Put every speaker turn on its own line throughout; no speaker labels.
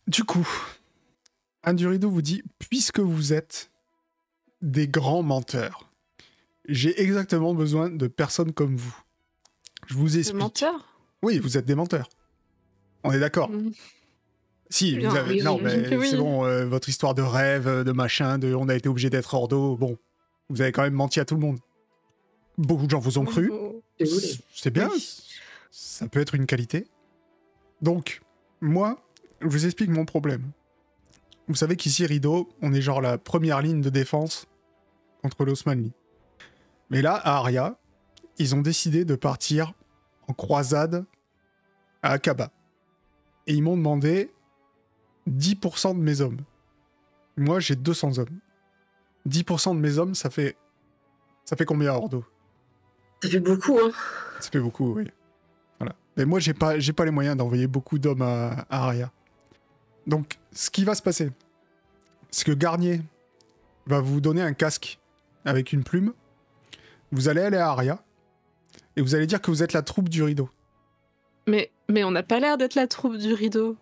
Du coup, Anne du Rideau vous dit, puisque vous êtes des grands menteurs, j'ai exactement besoin de personnes comme vous. Je vous
Des
explique.
menteurs?
Oui, vous êtes des menteurs. On est d'accord. Si, vous
Bien,
avez...
oui,
Non,
oui,
mais
que oui.
c'est bon, votre histoire de rêve, de machin, de on a été obligé d'être hors d'eau, bon, vous avez quand même menti à tout le monde. Beaucoup de gens vous ont cru.
Si vous voulez.
C'est bien,
Oui.
ça peut être une qualité. Donc, moi, je vous explique mon problème. Vous savez qu'ici, Rideau, on est genre la première ligne de défense contre l'Osmanli. Mais là, à Aria, ils ont décidé de partir en croisade à Aqaba. Et ils m'ont demandé 10% de mes hommes. Moi, j'ai 200 hommes. 10% de mes hommes, ça fait combien à Ordo?
Ça fait beaucoup, hein.
Ça fait beaucoup, oui. Voilà. Mais moi, j'ai pas les moyens d'envoyer beaucoup d'hommes à Aria. Donc, ce qui va se passer, c'est que Garnier va vous donner un casque avec une plume. Vous allez aller à Aria et vous allez dire que vous êtes la troupe du Rideau.
Mais on n'a pas l'air d'être la troupe du Rideau.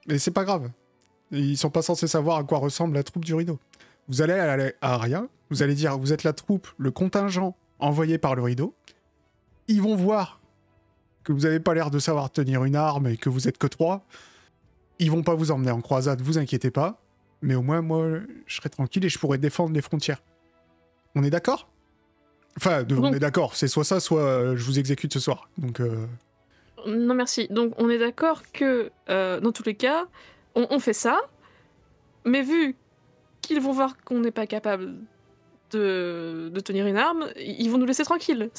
Mais c'est pas grave. Ils sont pas censés savoir à quoi ressemble la troupe du Rideau. Vous allez aller à Aria, vous allez dire vous êtes la troupe, le contingent envoyé par le Rideau. Ils vont voir que vous avez pas l'air de savoir tenir une arme et que vous êtes que 3. Ils vont pas vous emmener en croisade, vous inquiétez pas. Mais au moins, moi, je serai tranquille et je pourrai défendre les frontières. On est d'accord? Enfin, on est d'accord. C'est soit ça, soit je vous exécute ce soir. Donc,
Non merci. Donc on est d'accord que dans tous les cas, on fait ça, mais vu qu'ils vont voir qu'on n'est pas capable de tenir une arme, ils vont nous laisser tranquilles.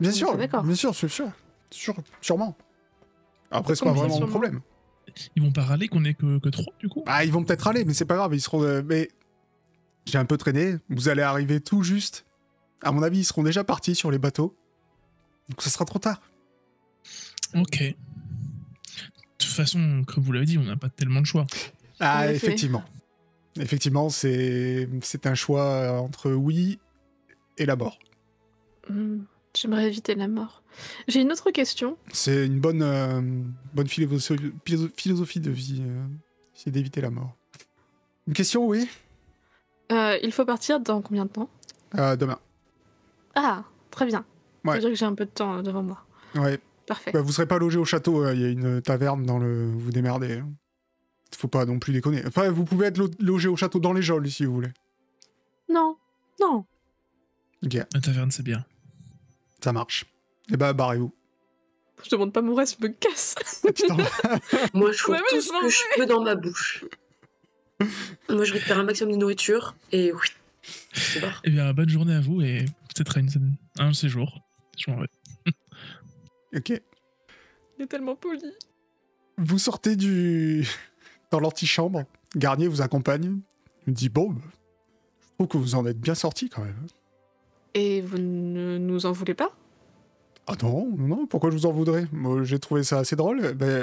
bien
on
sûr,
est d'accord.
bien sûr, c'est sûr. Sûrement. Après, c'est pas
Comment ça,
vraiment le
sûrement
problème.
Ils vont pas râler qu'on est que 3 du coup.
Bah, ils vont peut-être aller, mais c'est pas grave. Ils seront. Mais j'ai un peu traîné. Vous allez arriver tout juste. À mon avis, ils seront déjà partis sur les bateaux. Donc, ça sera trop tard.
Ok. De toute façon, comme vous l'avez dit, on n'a pas tellement de choix.
Ah,
En effet.
effectivement. Effectivement, c'est un choix entre oui et la mort.
J'aimerais éviter la mort. J'ai une autre question.
C'est une bonne philosophie de vie, c'est d'éviter la mort. Une question, oui?
Il faut partir dans combien de temps?
Demain.
Ah, très bien.
Ouais.
Ça veut dire que j'ai un peu de temps devant moi.
Ouais.
Parfait.
Bah, vous serez pas logé au château, il y a une taverne dans le... Vous démerdez. Hein. Faut pas non plus déconner. Enfin, vous pouvez être logé au château dans les geôles, si vous voulez.
Non.
Ok,
La taverne, c'est bien.
ça marche. Et bah, barrez-vous.
Je demande pas mon reste, je me casse.
Putain.
Moi, je trouve
Ouais, mais
tout
je
ce
m'en
que je peux dans ma bouche. Moi, je récupère un maximum de nourriture et oui, c'est barre.
Eh bien, bonne journée à vous et peut-être un de ces jours. Je m'en vais.
Ok.
Il est tellement poli.
Vous sortez dans l'antichambre. Garnier vous accompagne. Il me dit, bon, bah, je trouve que vous en êtes bien sorti quand même.
Et vous ne nous en voulez pas?
Ah non, pourquoi je vous en voudrais? Moi, j'ai trouvé ça assez drôle. Mais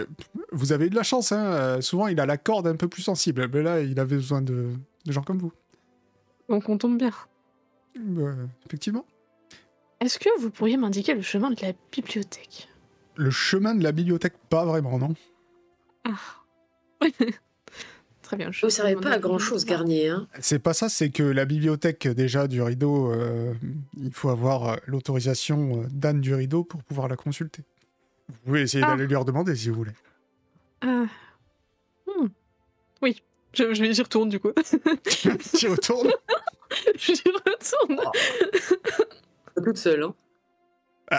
vous avez eu de la chance, hein. Souvent, il a la corde un peu plus sensible. Mais là, il avait besoin de gens comme vous.
Donc on tombe bien.
Effectivement.
Est-ce que vous pourriez m'indiquer le chemin de la bibliothèque?
Le chemin de la bibliothèque, pas vraiment, non?
Ah. Très bien.
Vous ne servez pas à grand-chose, Garnier. Hein.
C'est pas ça, c'est que la bibliothèque, déjà, du Rideau, il faut avoir l'autorisation d'Anne du Rideau pour pouvoir la consulter. Vous pouvez essayer d'aller lui redemander, si vous voulez.
Oui, j'y retourne du coup.
Tu retournes?
J'y retourne.
Pas toute seule. Hein.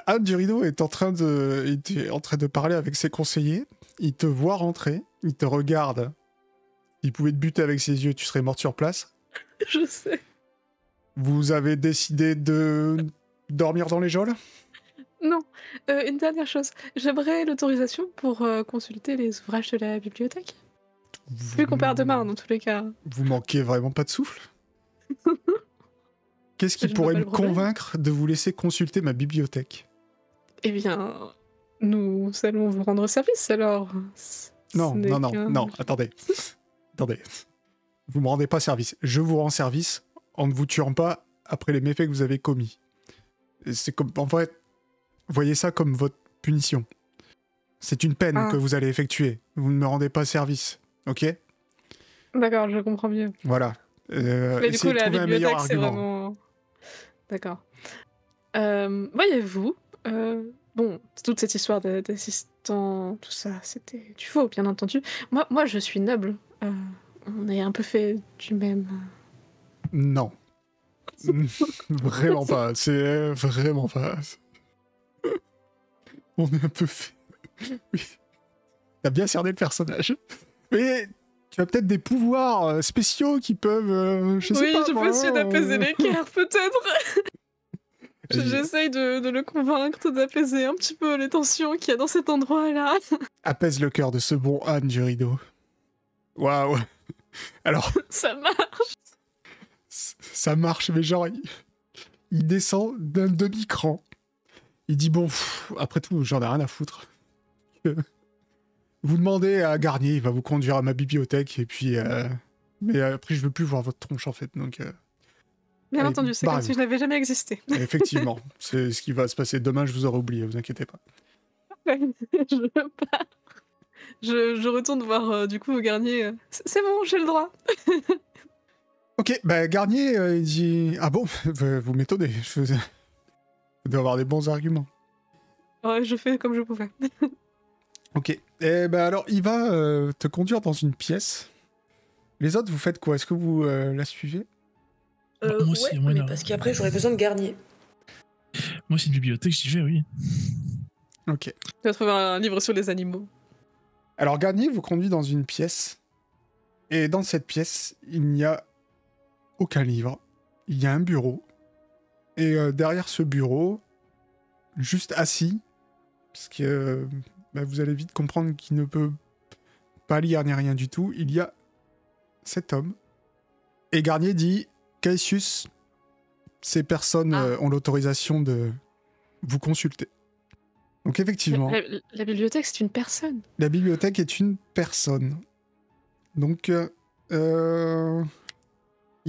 Anne du Rideau était en train de parler avec ses conseillers. Il te voit rentrer, il te regarde. Il pouvait te buter avec ses yeux, tu serais morte sur place.
Je sais.
Vous avez décidé de dormir dans les geôles?
Non, une dernière chose. J'aimerais l'autorisation pour consulter les ouvrages de la bibliothèque. Vu qu'on part demain, dans tous les cas.
Vous manquez vraiment pas de souffle? Qu'est-ce qui
Je vois
pourrait
pas
me
le problème.
convaincre de vous laisser consulter ma bibliothèque?
Eh bien, nous allons vous rendre service alors.
Non, attendez. Attendez. Vous me rendez pas service. Je vous rends service en ne vous tuant pas après les méfaits que vous avez commis. C'est comme, en vrai, voyez ça comme votre punition. C'est une peine que vous allez effectuer. Vous ne me rendez pas service. Ok?
D'accord, je comprends mieux.
Voilà.
Mais du coup,
Essayez de
la
trouver un meilleur
bibliothèque, c'est
argument.
vraiment... D'accord. Voyez-vous, bon, toute cette histoire d'assistant, tout ça, c'était du faux, bien entendu. Moi, je suis noble. On est un peu fait du même...
Non. Vraiment pas. C'est vraiment pas. On est un peu fait. Oui. T'as bien cerné le personnage. Mais tu as peut-être des pouvoirs spéciaux qui peuvent. Je sais
Oui,
pas.
je peux essayer d'apaiser l'écart, peut-être. J'essaye de le convaincre d'apaiser un petit peu les tensions qu'il y a dans cet endroit-là.
Apaise le cœur de ce bon âne du rideau. Waouh. Alors,
Ça marche.
ça marche, mais genre, il descend d'un demi-cran. Il dit bon, après tout, j'en ai rien à foutre. Vous demandez à Garnier, il va vous conduire à ma bibliothèque, et puis... Mais après, je veux plus voir votre tronche, en fait, donc...
Bien
allez,
entendu, c'est comme si je n'avais jamais existé.
Effectivement, c'est ce qui va se passer demain, je vous aurai oublié, vous inquiétez pas.
Je pars. Je retourne voir, du coup, au Garnier. C'est bon, j'ai le droit.
Ok, bah Garnier, il dit... Ah bon, vous m'étonnez, vous devez avoir des bons arguments.
Ouais, je fais comme je pouvais.
Ok, et bah alors, il va te conduire dans une pièce. Les autres, vous faites quoi? Est-ce que vous la suivez?
Moi aussi,
ouais,
moi,
mais
non.
parce qu'après, j'aurais besoin de Garnier.
Moi, c'est une bibliothèque, j'y vais, oui.
Ok.
Tu vas trouver un livre sur les animaux.
Alors Garnier vous conduit dans une pièce, et dans cette pièce, il n'y a aucun livre. Il y a un bureau, et derrière ce bureau, juste assis, parce que vous allez vite comprendre qu'il ne peut pas lire ni rien du tout, il y a cet homme. Et Garnier dit, Cassius, ces personnes ont l'autorisation de vous consulter. Donc effectivement...
La bibliothèque, c'est une personne.
La bibliothèque est une personne. Donc, il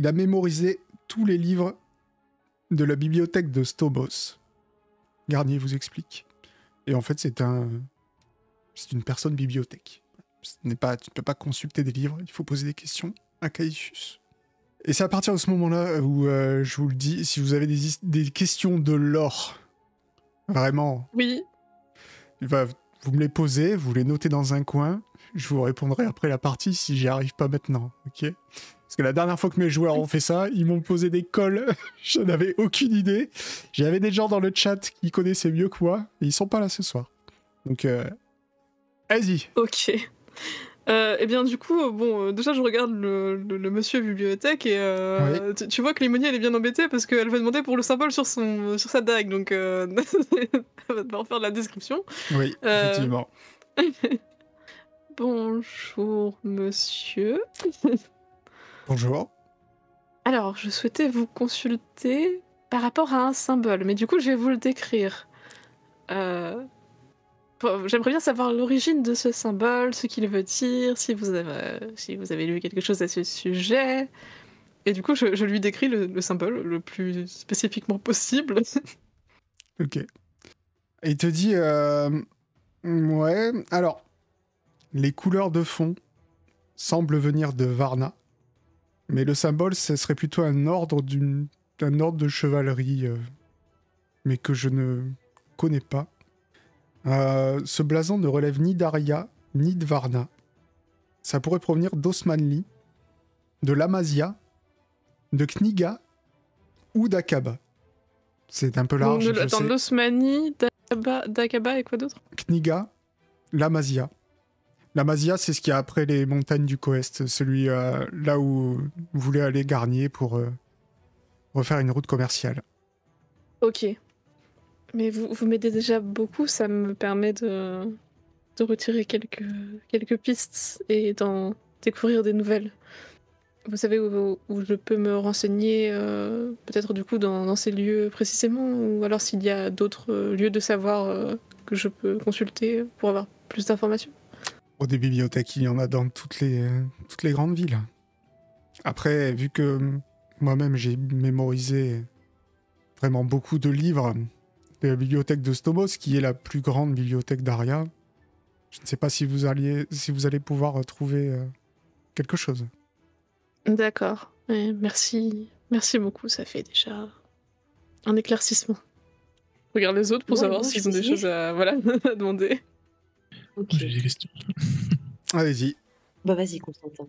a mémorisé tous les livres de la bibliothèque de Stobos. Garnier vous explique. Et en fait, c'est une personne bibliothèque. Tu ne peux pas consulter des livres, il faut poser des questions à Cassius. Et c'est à partir de ce moment-là où, je vous le dis, si vous avez des questions de lore, vraiment...
Oui.
Vous me les posez, vous les notez dans un coin, je vous répondrai après la partie si j'y arrive pas maintenant, ok? Parce que la dernière fois que mes joueurs ont fait ça, ils m'ont posé des calls, je n'avais aucune idée. J'avais des gens dans le chat qui connaissaient mieux que moi, et ils sont pas là ce soir. Donc, allez-y.
Ok. Et bien du coup, bon, déjà je regarde le monsieur bibliothèque et
Oui.
tu vois que Limonie elle est bien embêtée parce qu'elle va demander pour le symbole sur sa dague, donc elle va devoir faire de la description.
Oui, effectivement.
Bonjour monsieur.
Bonjour.
Alors, je souhaitais vous consulter par rapport à un symbole, mais du coup je vais vous le décrire. J'aimerais bien savoir l'origine de ce symbole, ce qu'il veut dire, si vous avez lu quelque chose à ce sujet. Et du coup, je lui décris le symbole le plus spécifiquement possible.
Ok. Et il te dit, ouais, alors, les couleurs de fond semblent venir de Varna, mais le symbole, ce serait plutôt un ordre de chevalerie, mais que je ne connais pas. Ce blason ne relève ni d'Aria, ni de Varna. Ça pourrait provenir d'Osmanli, de Lamazia, de Kniga ou d'Aqaba. C'est un peu large, je
Attends,
sais.
l'Osmanie, d'Aqaba et quoi d'autre?
Kniga, Lamazia. Lamazia, c'est ce qu'il y a après les montagnes du Coest, celui là où vous voulez aller Garnier pour refaire une route commerciale.
Ok. Mais vous m'aidez déjà beaucoup, ça me permet de retirer quelques pistes et d'en découvrir des nouvelles. Vous savez où je peux me renseigner, peut-être du coup dans ces lieux précisément, ou alors s'il y a d'autres lieux de savoir que je peux consulter pour avoir plus d'informations?
Des bibliothèques, il y en a dans toutes les grandes villes. Après, vu que moi-même j'ai mémorisé vraiment beaucoup de livres de la bibliothèque de Stobos, qui est la plus grande bibliothèque d'Aria, je ne sais pas si vous allez pouvoir trouver quelque chose.
D'accord. Merci. Merci beaucoup, ça fait déjà un éclaircissement. Regarde les autres pour
Ouais,
savoir
moi,
s'ils
je
ont des
vais
choses à, voilà, à demander.
Ok.
J'ai des questions.
Allez-y.
Bah vas-y, Constantin.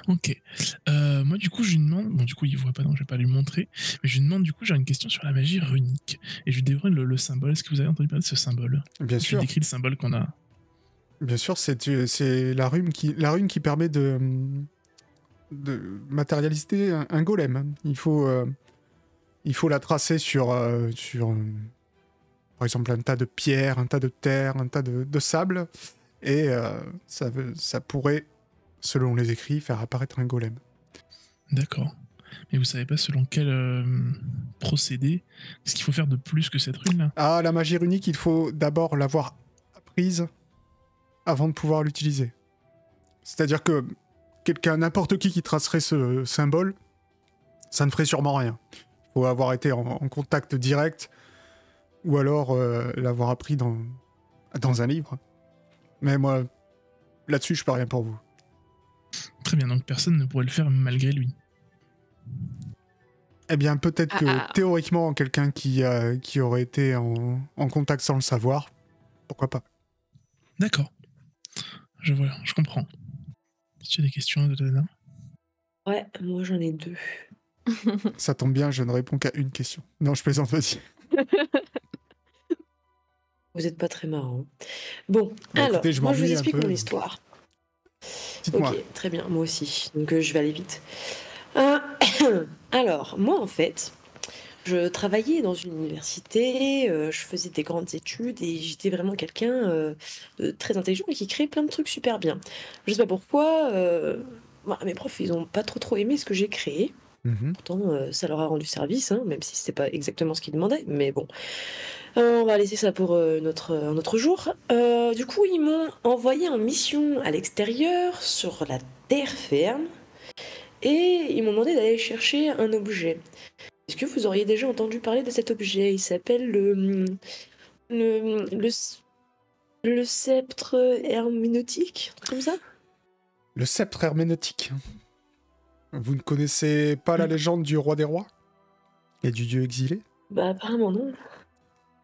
Ok. Moi, du coup, je lui demande. Bon, du coup, il voit pas, donc je vais pas lui montrer. Mais je lui demande, du coup, j'ai une question sur la magie runique. Et je lui dévoile le symbole. Est-ce que vous avez entendu parler de ce symbole?
Bien
Je lui
sûr.
décris le symbole qu'on a.
Bien sûr, c'est la rune qui permet de matérialiser un golem. Il faut la tracer sur, par exemple, un tas de pierres, un tas de terre, un tas de sable, et ça pourrait, selon les écrits, faire apparaître un golem.
D'accord. Mais vous savez pas selon quel procédé? Qu'est-ce qu'il faut faire de plus que cette rune-là?
Ah, la magie runique, il faut d'abord l'avoir apprise avant de pouvoir l'utiliser. C'est-à-dire que n'importe qui tracerait ce symbole, ça ne ferait sûrement rien. Il faut avoir été en contact direct, ou alors l'avoir appris dans un livre. Mais moi, là-dessus, je peux rien pour vous.
Très bien, donc personne ne pourrait le faire malgré lui.
Eh bien, peut-être que
Ah.
théoriquement, quelqu'un qui aurait été en contact sans le savoir, pourquoi pas.
D'accord. Je vois, je comprends. Si tu as des questions, Dana?
Ouais, moi j'en ai 2.
Ça tombe bien, je ne réponds qu'à une question. Non, je plaisante, vas-y.
Vous êtes pas très marrant. Bon,
Bah,
alors,
écoutez, je
moi je vous
m'ennuie un
explique
peu.
mon histoire.
Dites-moi.
Ok, très bien, moi aussi. Donc je vais aller vite. Alors, moi en fait, je travaillais dans une université, je faisais des grandes études et j'étais vraiment quelqu'un de très intelligent et qui créait plein de trucs super bien. Je sais pas pourquoi, mes profs ils ont pas trop aimé ce que j'ai créé.
Mhm.
Pourtant, ça leur a rendu service, hein, même si c'était pas exactement ce qu'ils demandaient, mais bon. On va laisser ça pour un autre jour. Du coup, ils m'ont envoyé en mission à l'extérieur, sur la terre ferme, et ils m'ont demandé d'aller chercher un objet. Est-ce que vous auriez déjà entendu parler de cet objet? Il s'appelle le, le, le sceptre herméneutique, un truc comme ça?
Le sceptre herméneutique. Vous ne connaissez pas la légende du roi des rois et du dieu exilé?
Bah, apparemment non.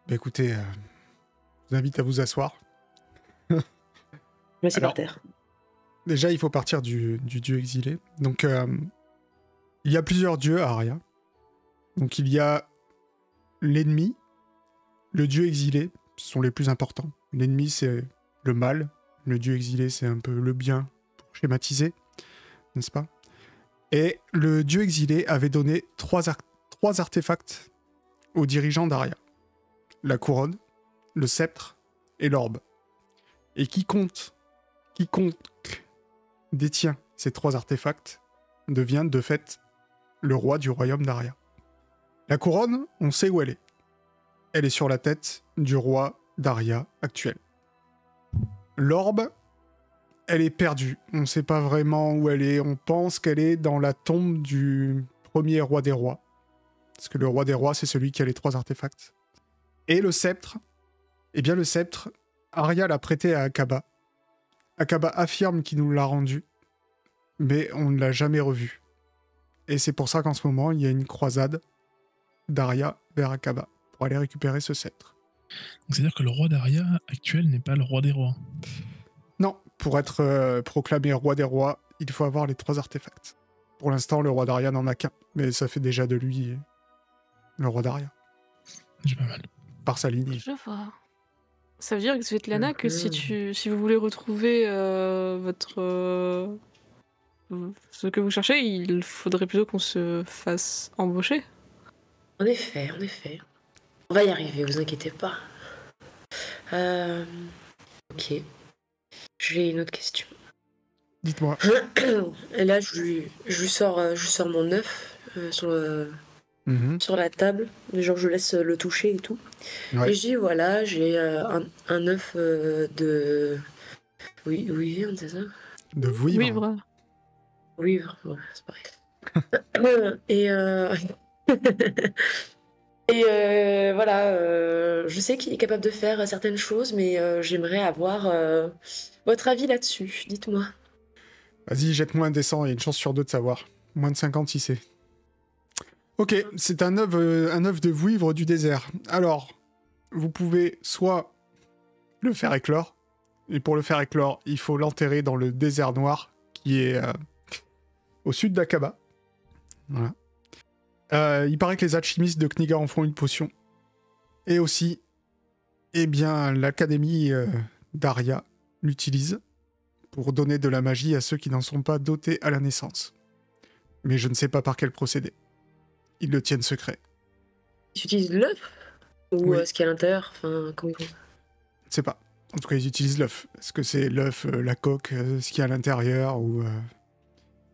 Bah écoutez, je vous invite à vous asseoir.
Mais c'est
Alors,
par terre.
déjà, il faut partir du dieu exilé. Donc, il y a plusieurs dieux à Aria. Donc, il y a l'ennemi, le dieu exilé, ce sont les plus importants. L'ennemi, c'est le mal. Le dieu exilé, c'est un peu le bien, pour schématiser, n'est-ce pas? Et le dieu exilé avait donné trois artefacts aux dirigeants d'Aria. La couronne, le sceptre et l'orbe. Et quiconque détient ces trois artefacts devient de fait le roi du royaume d'Aria. La couronne, on sait où elle est. Elle est sur la tête du roi d'Aria actuel. L'orbe, elle est perdue. On ne sait pas vraiment où elle est. On pense qu'elle est dans la tombe du premier roi des rois. Parce que le roi des rois, c'est celui qui a les trois artefacts. Et le sceptre, eh bien le sceptre, Aria l'a prêté à Akaba. Akaba affirme qu'il nous l'a rendu, mais on ne l'a jamais revu. Et c'est pour ça qu'en ce moment, il y a une croisade d'Aria vers Akaba pour aller récupérer ce sceptre.
Donc c'est-à-dire que le roi d'Aria actuel n'est pas le roi des rois.
Non, pour être proclamé roi des rois, il faut avoir les trois artefacts. Pour l'instant, le roi d'Aria n'en a qu'un, mais ça fait déjà de lui le roi d'Aria,
J'ai pas mal.
par sa lignée.
Je vois. Ça veut dire, Svetlana, que si vous voulez retrouver ce que vous cherchez, il faudrait plutôt qu'on se fasse embaucher.
En effet. On va y arriver, vous inquiétez pas. Ok. J'ai une autre question.
Dites-moi.
Et là, je lui sors mon œuf sur la table. Genre, je laisse le toucher et tout.
Ouais.
Et je dis, voilà, j'ai un œuf de... Oui, c'est ça?
De vouivre.
Vivre.
Oui, ouais, c'est pareil. Et voilà, je sais qu'il est capable de faire certaines choses, mais j'aimerais avoir votre avis là-dessus. Dites-moi.
Vas-y, jette-moi un dessin, il y a une chance sur 2 de savoir. Moins de 50 si c'est. Ok, c'est un œuf de vouivre du désert. Alors, vous pouvez soit le faire éclore, et pour le faire éclore, il faut l'enterrer dans le désert noir, qui est au sud d'Aqaba. Voilà. Il paraît que les alchimistes de Kniga en font une potion. Et aussi, eh bien, l'académie d'Aria l'utilise pour donner de la magie à ceux qui n'en sont pas dotés à la naissance. Mais je ne sais pas par quel procédé. Ils le tiennent secret.
Ils utilisent l'œuf ou
Oui.
ce qu'il y a à l'intérieur, enfin, comment...
Je ne sais pas. En tout cas, ils utilisent l'œuf. Est-ce que c'est l'œuf, la coque, ce qu'il y a à l'intérieur, ou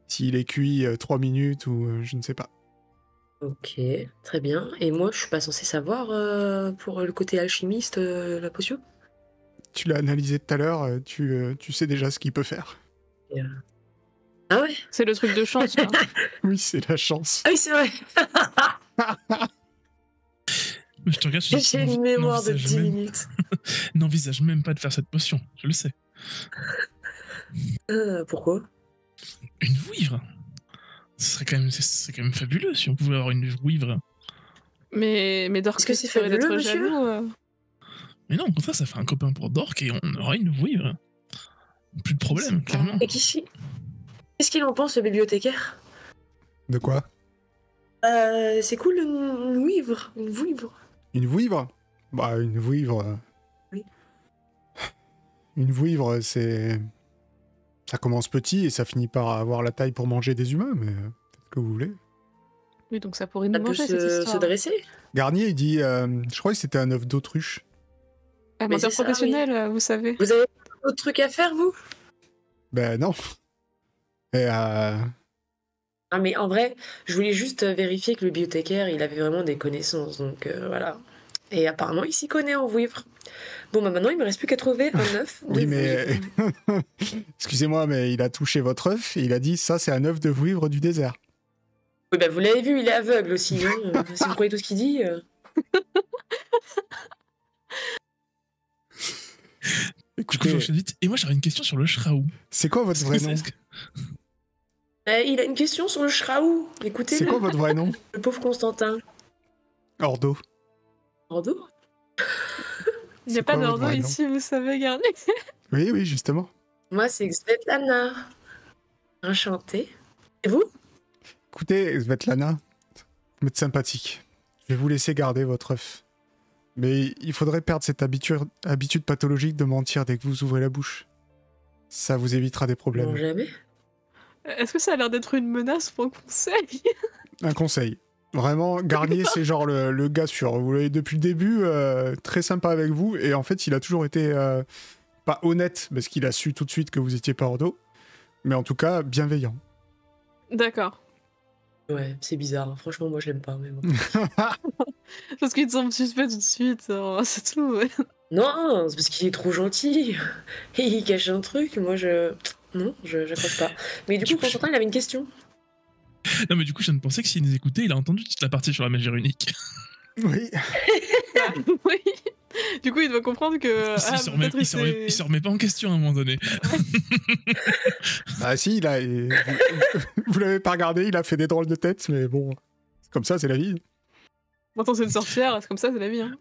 s'il est cuit 3 minutes, ou je ne sais pas.
Ok, très bien. Et moi, je suis pas censée savoir pour le côté alchimiste la potion.
Tu l'as analysé tout à l'heure, tu sais déjà ce qu'il peut faire.
Ah ouais?
C'est le truc de chance, quoi.
Oui, c'est la chance.
Ah oui, c'est vrai.
Je te regarde,
J'ai une mémoire de 10 minutes.
N'envisage même pas de faire cette potion, je le sais.
Pourquoi?
Une vouivre. C'est quand même fabuleux si on pouvait avoir une vouivre.
Mais Dorcas,
Est-ce que c'est
ferait d'être
fabuleux, monsieur
jaloux.
Mais non, au contraire, ça fait un copain pour Dork et on aura une vouivre. Plus de problème, clairement.
Et qu'est-ce qu'il en pense, le bibliothécaire?
De quoi?
C'est cool, une vouivre. Une vouivre.
Une vouivre? Bah, une vouivre...
Oui.
Une vouivre, c'est... Ça commence petit et ça finit par avoir la taille pour manger des humains, mais peut-être que vous voulez.
Oui, donc ça pourrait
Ça
nous
peut
manger, cette
se
histoire.
dresser.
Garnier, il dit... je crois que c'était un œuf d'autruche.
Amateur
c'est ça,
professionnel, vous savez.
Vous avez d'autres trucs à faire, vous?
Ben non. Et
Ah, mais en vrai, je voulais juste vérifier que le bibliothécaire, il avait vraiment des connaissances, donc voilà. Et apparemment, il s'y connaît en vouivre. Bon, bah maintenant, il me reste plus qu'à trouver un œuf de
oui, mais...
vouivre.
Excusez-moi, mais il a touché votre œuf et il a dit, ça, c'est un œuf de vouivre du désert.
Oui, bah vous l'avez vu, il est aveugle aussi, hein. Si vous croyez tout ce qu'il dit...
Du coup,
Écoutez,
j'enchaîne vite. Et moi, j'aurais une question sur le Shraou.
c'est quoi votre vrai nom?
Il a une question sur le Shraou. Écoutez,
C'est quoi votre vrai nom?
le pauvre Constantin.
Ordo.
Ordo?
Il n'y a
C'est
pas
quoi votre
d'ordo
vrai nom?
ici, vous savez, Garnier.
Oui, oui, justement.
Moi, c'est Svetlana. Enchantée. Et vous?
Écoutez, Svetlana, vous êtes sympathique. Je vais vous laisser garder votre œuf. Mais il faudrait perdre cette habitude pathologique de mentir dès que vous ouvrez la bouche. Ça vous évitera des
Non,
problèmes.
jamais.
Est-ce que ça a l'air d'être une menace pour un conseil?
Un conseil. Vraiment, Garnier, c'est genre le gars sûr. Vous l'avez depuis le début, très sympa avec vous. Et en fait, il a toujours été pas honnête, parce qu'il a su tout de suite que vous étiez pas Ordo. Mais en tout cas, bienveillant.
D'accord.
Ouais, c'est bizarre. Hein. Franchement, moi, je l'aime pas. Mais bon.
Parce qu'il te semble suspect tout de suite, c'est tout. Ouais.
Non, c'est parce qu'il est trop gentil. Et il cache un truc. Moi, non, j'accroche pas. Mais du coup, Constantin, il avait une question.
Non, mais du coup, je viens de penser que s'il nous écoutait, il a entendu toute la partie sur la magie runique.
Oui.
Oui. Du coup, il doit comprendre que.
il se remet pas en question à un moment donné.
Ah si, vous l'avez pas regardé, il a fait des drôles de têtes, mais bon, comme ça, c'est la vie.
Maintenant, c'est une sorcière, c'est comme ça, c'est la vie. Hein.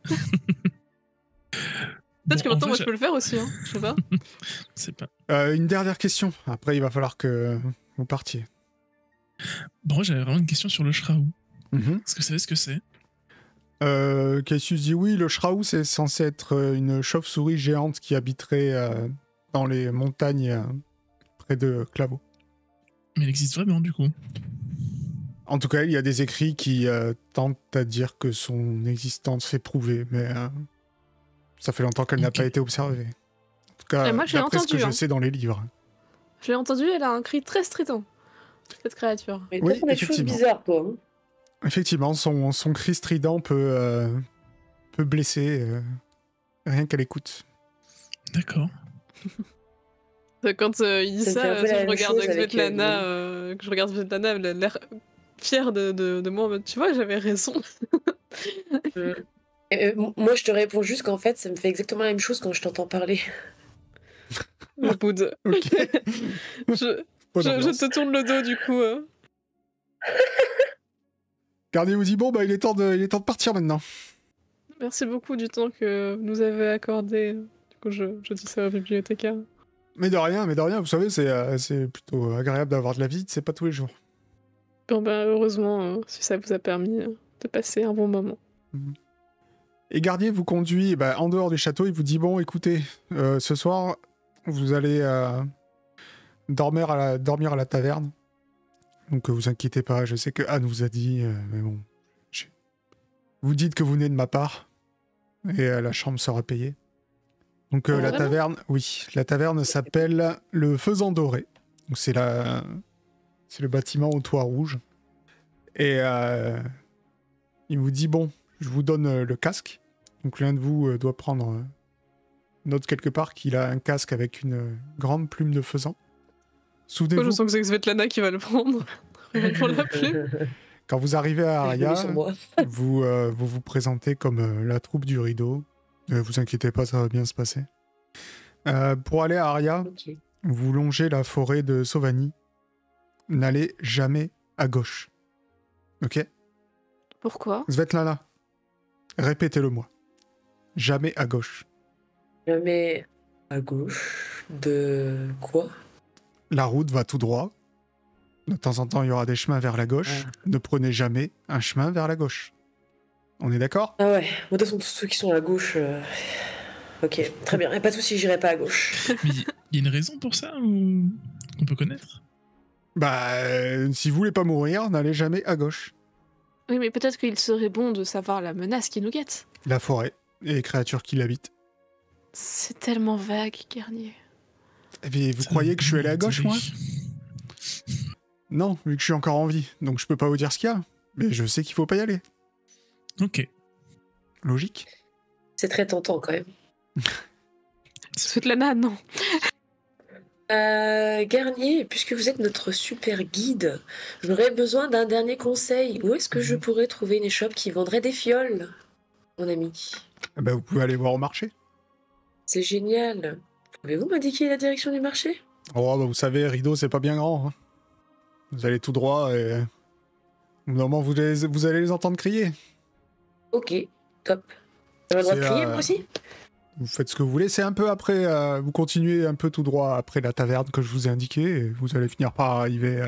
Peut-être que maintenant, moi, je peux le faire aussi, hein. Je sais pas.
C'est pas.
Une dernière question, après il va falloir que vous partiez.
Bon, moi, j'avais vraiment une question sur le Shraou. Est-ce que vous savez ce que c'est?
Cassius dit oui, le Shraou, c'est censé être une chauve-souris géante qui habiterait dans les montagnes près de Claveau.
Mais il existe vraiment, du coup?
En tout cas, il y a des écrits qui tentent à dire que son existence est prouvée, mais ça fait longtemps qu'elle n'a pas été observée. En tout cas,
moi, je l'ai
d'après ce que
entendu,
je sais dans les livres.
Je l'ai entendu, elle a un cri très strident, cette créature.
Mais
Oui,
toi, des choses
effectivement.
bizarres, toi. Hein.
Effectivement, son cri strident peut blesser rien qu'à l'écoute.
D'accord.
Quand il dit
Ça me fait un
ça,
peu la
je
même
regarde
chose avec,
Svetlana, que je regarde Svetlana, elle a l'air fière de moi en mode, tu vois, j'avais raison.
Moi, je te réponds juste qu'en fait, ça me fait exactement la même chose quand je t'entends parler.
Le poudre.
Ok. Bonne
Je
ambiance.
te tourne le dos du coup.
Gardier vous dit bon, bah il est temps de partir maintenant.
Merci beaucoup du temps que vous nous avez accordé. Du coup, je dis ça au bibliothécaire.
Mais de rien, vous savez, c'est plutôt agréable d'avoir de la visite, c'est pas tous les jours.
Bon, ben, heureusement, si ça vous a permis de passer un bon moment.
Et Gardier vous conduit en dehors du château, il vous dit bon, écoutez, ce soir, vous allez dormir à la taverne. Donc vous inquiétez pas, je sais que Anne vous a dit, mais bon. Vous dites que vous venez de ma part, et la chambre sera payée. Donc la
Vraiment
taverne, oui, la taverne s'appelle le Faisan Doré. Donc c'est le bâtiment au toit rouge. Et il vous dit bon, je vous donne le casque. Donc l'un de vous doit prendre note quelque part qu'il a un casque avec une grande plume de faisan.
Moi, je
Souvenez-vous,
sens que c'est Svetlana qui va le prendre. Pour la plume.
quand vous arrivez à
Je l'ai
Aria,
sur moi.
vous présentez comme la troupe du rideau. Vous inquiétez pas, ça va bien se passer. Pour aller à Aria,
Ok.
vous longez la forêt de Sauvagny. N'allez jamais à gauche. Ok?
Pourquoi?
Svetlana, répétez-le moi. Jamais à gauche.
Jamais à gauche de quoi?
La route va tout droit. De temps en temps, il y aura des chemins vers la gauche.
Ah.
Ne prenez jamais un chemin vers la gauche. On est d'accord?
Ah ouais, moi, de toute façon, tous ceux qui sont à gauche. Ok, très bien. Et pas de soucis, j'irai pas à gauche.
Mais il y a une raison pour ça ou qu'on peut connaître?
Si vous voulez pas mourir, n'allez jamais à gauche.
Oui, mais peut-être qu'il serait bon de savoir la menace qui nous guette.
La forêt et les créatures qui l'habitent.
C'est tellement vague, Garnier.
Et vous croyez que je suis allé à gauche, moi? Non, vu que je suis encore en vie. Donc je peux pas vous dire ce qu'il y a. Mais je sais qu'il faut pas y aller.
Ok.
Logique.
C'est très tentant quand même.
Svetlana, non.
Garnier, puisque vous êtes notre super guide, j'aurais besoin d'un dernier conseil. Où est-ce que je pourrais trouver une échoppe qui vendrait des fioles, mon ami?
Vous pouvez aller voir au marché.
C'est génial. Pouvez-vous m'indiquer la direction du marché?
Oh, vous savez, rideau, c'est pas bien grand. Hein. Vous allez tout droit et... Au moment vous allez les entendre crier.
Ok, top. Ça va le droit de
C'est,
crier, moi aussi?
Vous faites ce que vous voulez. C'est un peu après... vous continuez un peu tout droit après la taverne que je vous ai indiqué. Et vous allez finir par arriver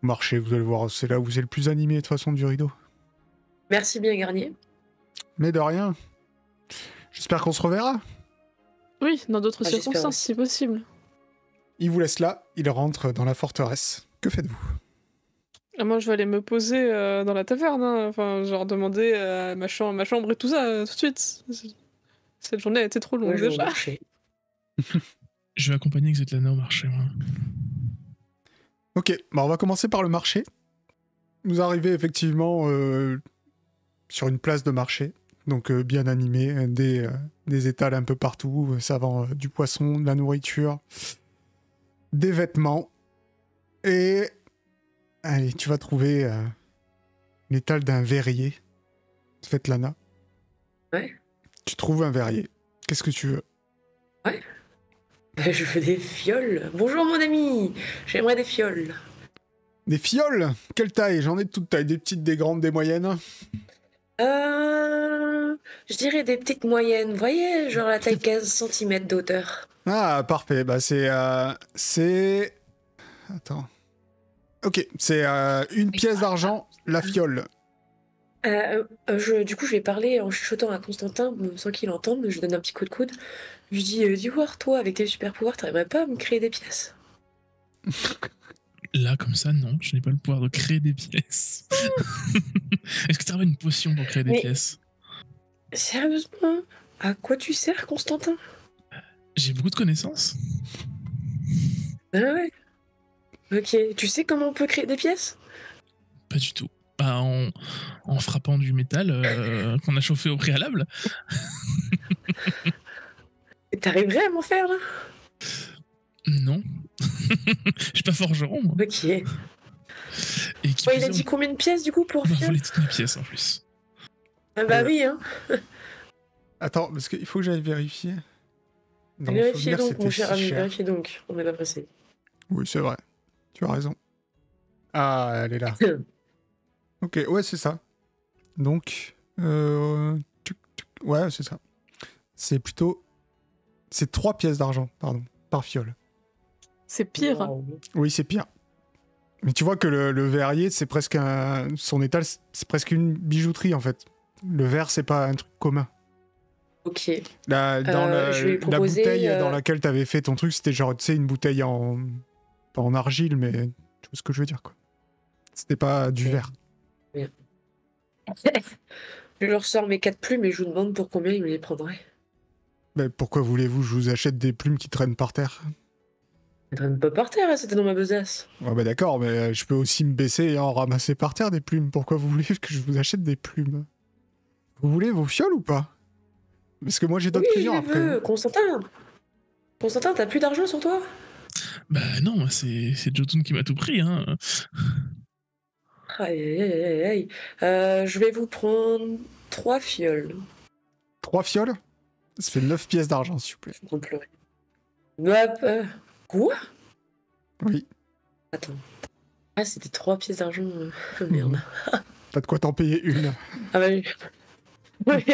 au marché. Vous allez voir, c'est là où c'est le plus animé de toute façon du rideau.
Merci bien, Garnier.
Mais de rien. J'espère qu'on se reverra.
Oui, dans d'autres
Ah, j'espère
circonstances,
aussi.
si possible.
Il vous laisse là. Il rentre dans la forteresse. Que faites-vous?
Ah, moi, je vais aller me poser dans la taverne. Hein. Enfin, genre demander ma chambre et tout ça tout de suite. Cette journée a été trop longue
Moi, je vais au
déjà.
marché.
Je vais accompagner Svetlana au marché, moi.
Ok, on va commencer par le marché. Vous arrivez effectivement sur une place de marché, donc bien animée, des étals un peu partout, ça vend du poisson, de la nourriture, des vêtements, et allez, tu vas trouver l'étal d'un verrier, Svetlana.
Ouais.
Tu trouves un verrier. Qu'est-ce que tu veux?
Je veux des fioles. Bonjour, mon ami. J'aimerais des fioles.
Des fioles? Quelle taille? J'en ai de toutes tailles, des petites, des grandes, des moyennes.
Je dirais des petites moyennes. Vous voyez, genre la taille 15 cm d'auteur.
Ah, parfait. C'est... Attends. Ok, c'est une pièce d'argent, la fiole.
Du coup, je vais parler en chuchotant à Constantin, sans qu'il entende. Je lui donne un petit coup de coude. Je lui dis voir, toi, avec tes super pouvoirs, t'arriverais pas à me créer des pièces?
Là, comme ça, non, je n'ai pas le pouvoir de créer des pièces. Est-ce que tu aurais une potion pour créer des
Mais-
pièces?
Sérieusement? À quoi tu sers, Constantin?
J'ai beaucoup de connaissances.
Ah ouais. Ok, tu sais comment on peut créer des pièces?
Pas du tout. Bah, en frappant du métal qu'on a chauffé au préalable.
Et t'arriverais à m'en faire, là?
Non. Je suis pas forgeron, moi.
Ok.
Et qui
Ouais, il
plus
a
est,
dit combien de pièces, du coup, pour
on m'a
fiole?
volé toutes mes pièces, en plus.
Ah bah oui, hein.
Attends, parce qu'il faut que j'aille vérifier. Dans mon
Vérifiez
souvenir,
donc,
c'était
mon cher
si
ami,
cher.
vérifiez donc. On est pas pressé.
Oui, c'est vrai. Tu as raison. Ah, elle est là. Ok, ouais, c'est ça. Donc, ouais, c'est ça. C'est plutôt... C'est 3 pièces d'argent, pardon, par fiole.
C'est pire.
Wow.
Oui, c'est pire. Mais tu vois que le verrier, c'est presque un... Son étal, c'est presque une bijouterie, en fait. Le verre, c'est pas un truc commun.
Ok.
Dans
je vais lui
la
proposer,
bouteille dans laquelle t'avais fait ton truc, c'était genre, tu sais, une bouteille en... Pas en argile, mais... Tu vois ce que je veux dire, quoi. C'était pas du
Ok.
verre.
Je leur sors mes 4 plumes et je vous demande pour combien il me les prendrait.
Mais pourquoi voulez-vous je vous achète des plumes qui traînent par terre?
Elles traînent pas par terre, hein, c'était dans ma besace.
Ouais, bah d'accord, mais je peux aussi me baisser et en ramasser par terre des plumes. Pourquoi vous voulez que je vous achète des plumes? Vous voulez vos fioles ou pas? Parce que moi j'ai d'autres
Oui, je
clients
les
après.
veux. Constantin, t'as plus d'argent sur toi?
Bah non, moi, c'est Jotun qui m'a tout pris. Hein.
Aïe, aïe, aïe, aïe, aïe. Je vais vous prendre 3 fioles.
3 fioles? Ça fait 9 pièces d'argent, s'il vous plaît.
Je vais pleurer. Hop, quoi?
Oui.
Attends. Ah, c'était 3 pièces d'argent. Merde.
Pas de quoi t'en payer une.
Ah bah oui. Oui,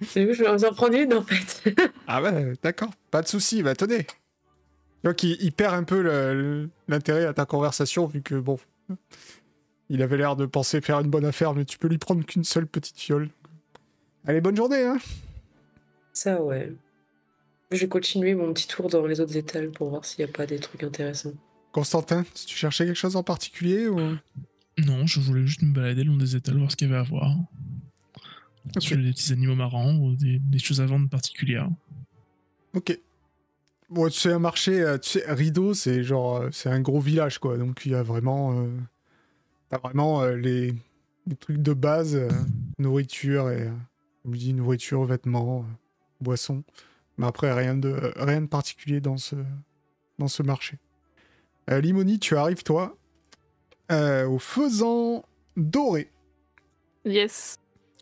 c'est vu, je vais vous en prendre une en fait.
Ah ouais, d'accord. Pas de souci, bah tenez. Tu vois qu'il perd un peu l'intérêt à ta conversation, vu que bon... Il avait l'air de penser faire une bonne affaire, mais tu peux lui prendre qu'une seule petite fiole. Allez, bonne journée, hein.
Ça, ouais. Je vais continuer mon petit tour dans les autres étals pour voir s'il n'y a pas des trucs intéressants.
Constantin, si tu cherchais quelque chose en particulier ou...
Non, je voulais juste me balader le long des étals, voir ce qu'il y avait à voir.
Ok.
Sur des petits animaux marrants ou des choses à vendre particulières.
Ok. Bon, tu sais, un marché, tu sais, Rideau, c'est genre, c'est un gros village, quoi. Donc, il y a vraiment... t'as vraiment les trucs de base, nourriture et... comme je dis, nourriture, vêtements, boissons. Mais après, rien de particulier dans ce marché. Limoni, tu arrives, toi, au Faisan Doré.
Yes.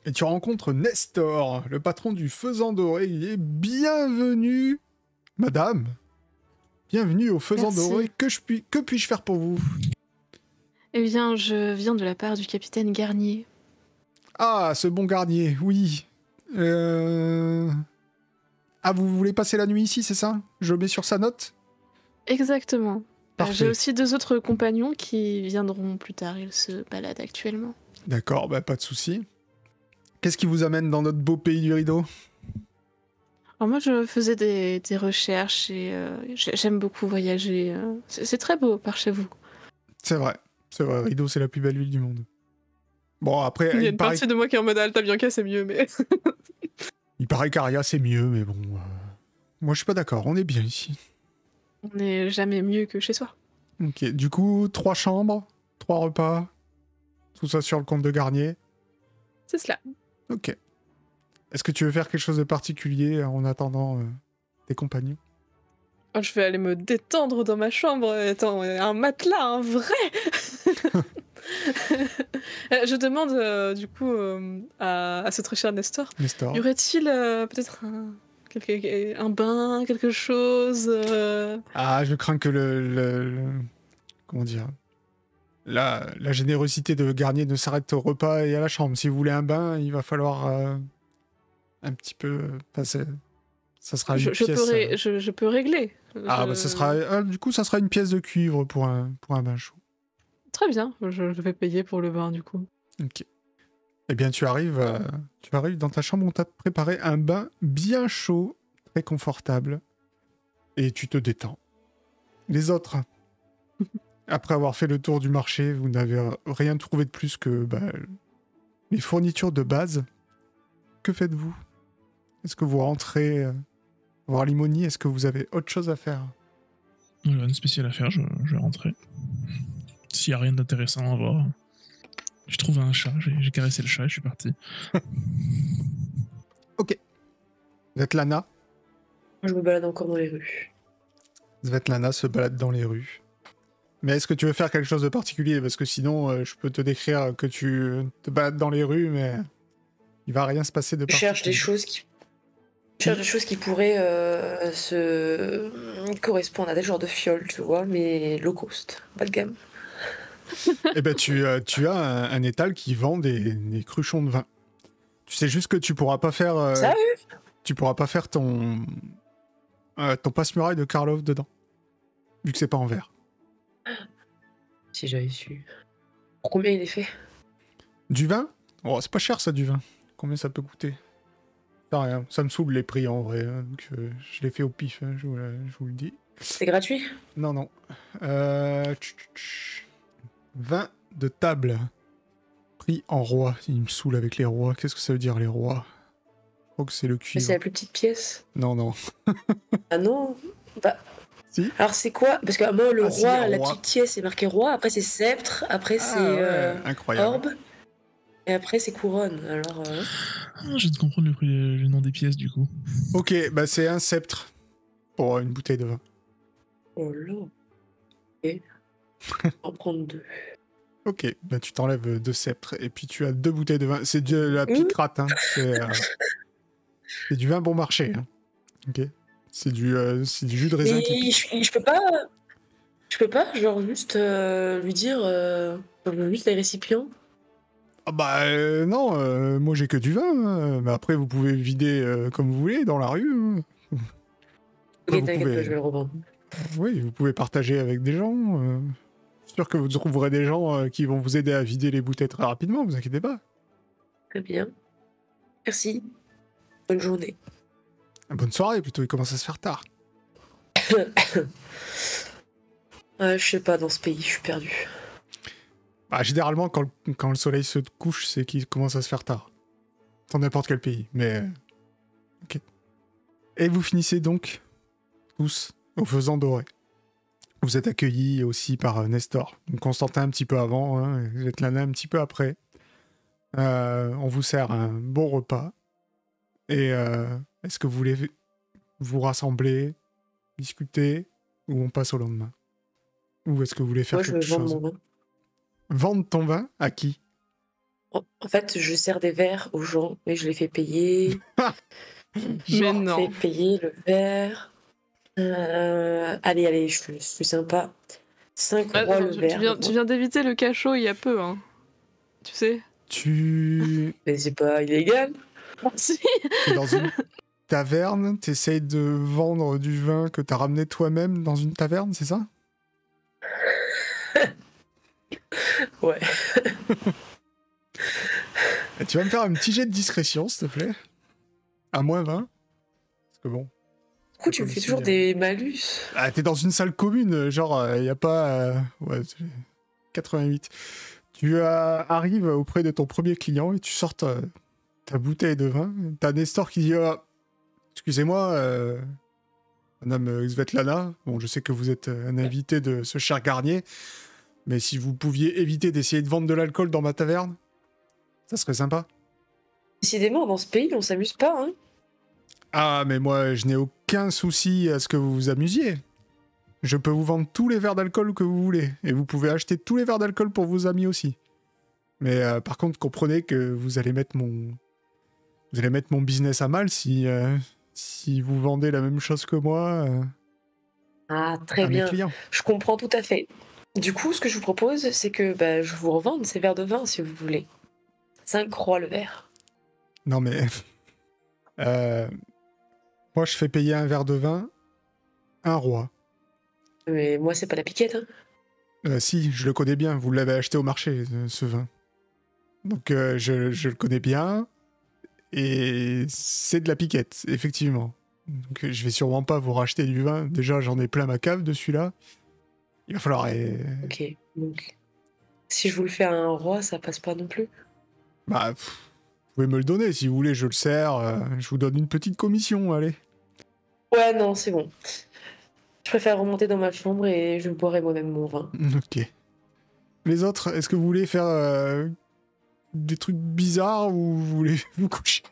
Et tu rencontres Nestor, le patron du Faisan Doré. Il est bienvenu, madame. Bienvenue au Faisan
Merci.
Doré. Que puis-je faire pour vous?
Eh bien, je viens de la part du capitaine Garnier.
Ah, ce bon Garnier, oui. Ah, vous voulez passer la nuit ici, c'est ça? Je mets sur sa note?
Exactement.
Parfait.
J'ai aussi 2 autres compagnons qui viendront plus tard. Ils se baladent actuellement.
D'accord, bah pas de souci. Qu'est-ce qui vous amène dans notre beau pays du Rideau?
Alors moi, je faisais des recherches et j'aime beaucoup voyager. C'est très beau par chez vous.
C'est vrai, Rideau, c'est la plus belle ville du monde. Bon, après,
Il y a une partie de moi qui est en mode Alta Bianca, c'est mieux, mais...
il paraît qu'Aria, c'est mieux, mais bon... Moi, je suis pas d'accord, on est bien ici.
On n'est jamais mieux que chez soi.
Ok, du coup, 3 chambres, 3 repas, tout ça sur le compte de Garnier.
C'est cela.
Ok. Est-ce que tu veux faire quelque chose de particulier en attendant tes compagnons?
Oh, je vais aller me détendre dans ma chambre. Attends, un matelas, un vrai. Je demande du coup à ce très cher Nestor.
Nestor.
Y aurait-il peut-être un bain, quelque chose
Ah, je crains que comment dire... La générosité de Garnier ne s'arrête au repas et à la chambre. Si vous voulez un bain, il va falloir un petit peu... Enfin, ça sera une pièce...
je peux régler.
Ah, bah ça sera... du coup, ça sera une pièce de cuivre pour un bain chaud.
Très bien, je vais payer pour le bain du coup.
Ok. Eh bien, tu arrives dans ta chambre, on t'a préparé un bain bien chaud, très confortable, et tu te détends. Les autres, après avoir fait le tour du marché, vous n'avez rien trouvé de plus que les fournitures de base. Que faites-vous? Est-ce que vous rentrez voir Limoni? Est-ce que vous avez autre chose à faire?
Voilà, une spéciale à faire, je vais rentrer. S'il n'y a rien d'intéressant à voir. J'ai trouvé un chat, j'ai caressé le chat et je suis parti.
Ok. Svetlana.
Je me balade encore dans les rues.
Svetlana se balade dans les rues. Mais est-ce que tu veux faire quelque chose de particulier? Parce que sinon, je peux te décrire que tu te balades dans les rues, mais il va rien se passer de
Je
particulier.
cherche des choses qui pourraient correspondent à des genres de fioles, tu vois, mais low cost, bas de gamme.
Eh ben, tu as un étal qui vend des cruchons de vin. Tu sais juste que tu pourras pas faire...
Ça,
tu pourras pas faire ton passe-muraille de Karlov dedans. Vu que c'est pas en verre.
si j'avais su. Pour combien il est fait?
Du vin? Oh, c'est pas cher ça, du vin. Combien ça peut coûter? Ça rien. Ça me saoule les prix en vrai. Hein, donc, je l'ai fait au pif, hein, je vous le dis.
C'est gratuit?
Non, non. Vin de table. Prix en roi. Il me saoule avec les rois. Qu'est-ce que ça veut dire les rois? Je crois que c'est le
Mais
cuivre.
c'est la plus petite pièce.
Non, non.
Ah non? Bah.
Si.
Alors c'est quoi? Parce que moi, le
Ah,
roi,
si,
la
roi.
petite pièce, c'est marqué roi. Après, c'est sceptre. Après,
Ah,
c'est
ouais, incroyable.
orbe. Et après, c'est couronne. Alors.
Je viens de comprendre le nom des pièces du coup.
Ok, bah c'est un sceptre pour une bouteille de vin.
Oh là. Ok. En prendre 2.
Ok, bah tu t'enlèves 2 sceptres et puis tu as 2 bouteilles de vin. C'est de la picrate, hein. C'est du vin bon marché. Hein. Ok. C'est du jus de raisin qui
Et
pique.
je peux pas. Je peux pas, genre, juste lui dire. Juste les récipients.
Ah bah non, moi j'ai que du vin. Hein. Mais après vous pouvez vider comme vous voulez dans la rue. Hein.
Ok,
Vous
t'inquiète
pouvez-
pas, je vais le revendre.
Oui, vous pouvez partager avec des gens. Je suis sûr que vous trouverez des gens qui vont vous aider à vider les bouteilles très rapidement, vous inquiétez pas.
Très bien. Merci. Bonne journée.
Bonne soirée plutôt, il commence à se faire tard.
Je sais pas, dans ce pays, je suis perdu.
Bah, généralement, quand le soleil se couche, c'est qu'il commence à se faire tard. Dans n'importe quel pays, mais... Ok. Et vous finissez donc, tous, au faisant doré. Vous êtes accueillis aussi par Nestor. Donc Constantin un petit peu avant, hein, et Svetlana un petit peu après. On vous sert un bon repas. Et est-ce que vous voulez vous rassembler, discuter, ou on passe au lendemain? Ou est-ce que vous voulez faire
Moi, je
quelque
veux vendre
chose?
mon vin.
Vendre ton vin à qui?
En fait, je sers des verres aux gens et je les fais payer.
Mais
Je
non.
fais payer le verre. Allez, je suis sympa. 5
Ah,
rois le
tu
verre.
viens d'éviter le cachot il y a peu, hein. Tu sais.
Mais c'est pas illégal.
Si.
T'es dans une taverne, t'essayes de vendre du vin que t'as ramené toi-même dans une taverne, c'est ça?
Ouais.
Et tu vas me faire un petit jet de discrétion, s'il te plaît. À moins 20. Parce que bon...
Du coup, tu me fais toujours des malus.
Ah, t'es dans une salle commune, genre, y a pas... ouais, 88. Tu arrives auprès de ton premier client et tu sors ta bouteille de vin. T'as Nestor qui dit excusez-moi, madame Svetlana, bon, je sais que vous êtes un invité de ce cher Garnier, mais si vous pouviez éviter d'essayer de vendre de l'alcool dans ma taverne, ça serait sympa.
Décidément, dans ce pays, on s'amuse pas, hein.
Ah, mais moi, je n'ai aucun souci à ce que vous vous amusiez. Je peux vous vendre tous les verres d'alcool que vous voulez, et vous pouvez acheter tous les verres d'alcool pour vos amis aussi. Mais par contre, comprenez que vous allez mettre mon business à mal si vous vendez la même chose que moi
Ah, très
à mes
bien.
clients.
Je comprends tout à fait. Du coup, ce que je vous propose, c'est que je vous revende ces verres de vin si vous voulez. 5 rois le verre.
Non mais... moi, je fais payer un verre de vin un roi.
Mais moi, c'est pas la piquette, hein.
Si, je le connais bien. Vous l'avez acheté au marché, ce vin. Donc, je le connais bien. Et c'est de la piquette, effectivement. Donc, je vais sûrement pas vous racheter du vin. Déjà, j'en ai plein ma cave de celui-là. Il va falloir...
Ok, donc... Si je vous le fais à un roi, ça passe pas non plus.
Bah, vous pouvez me le donner, si vous voulez, je le sers. Je vous donne une petite commission, allez.
Ouais, non, c'est bon. Je préfère remonter dans ma chambre et je boirai moi-même mon vin.
Ok. Les autres, est-ce que vous voulez faire des trucs bizarres ou vous voulez vous coucher?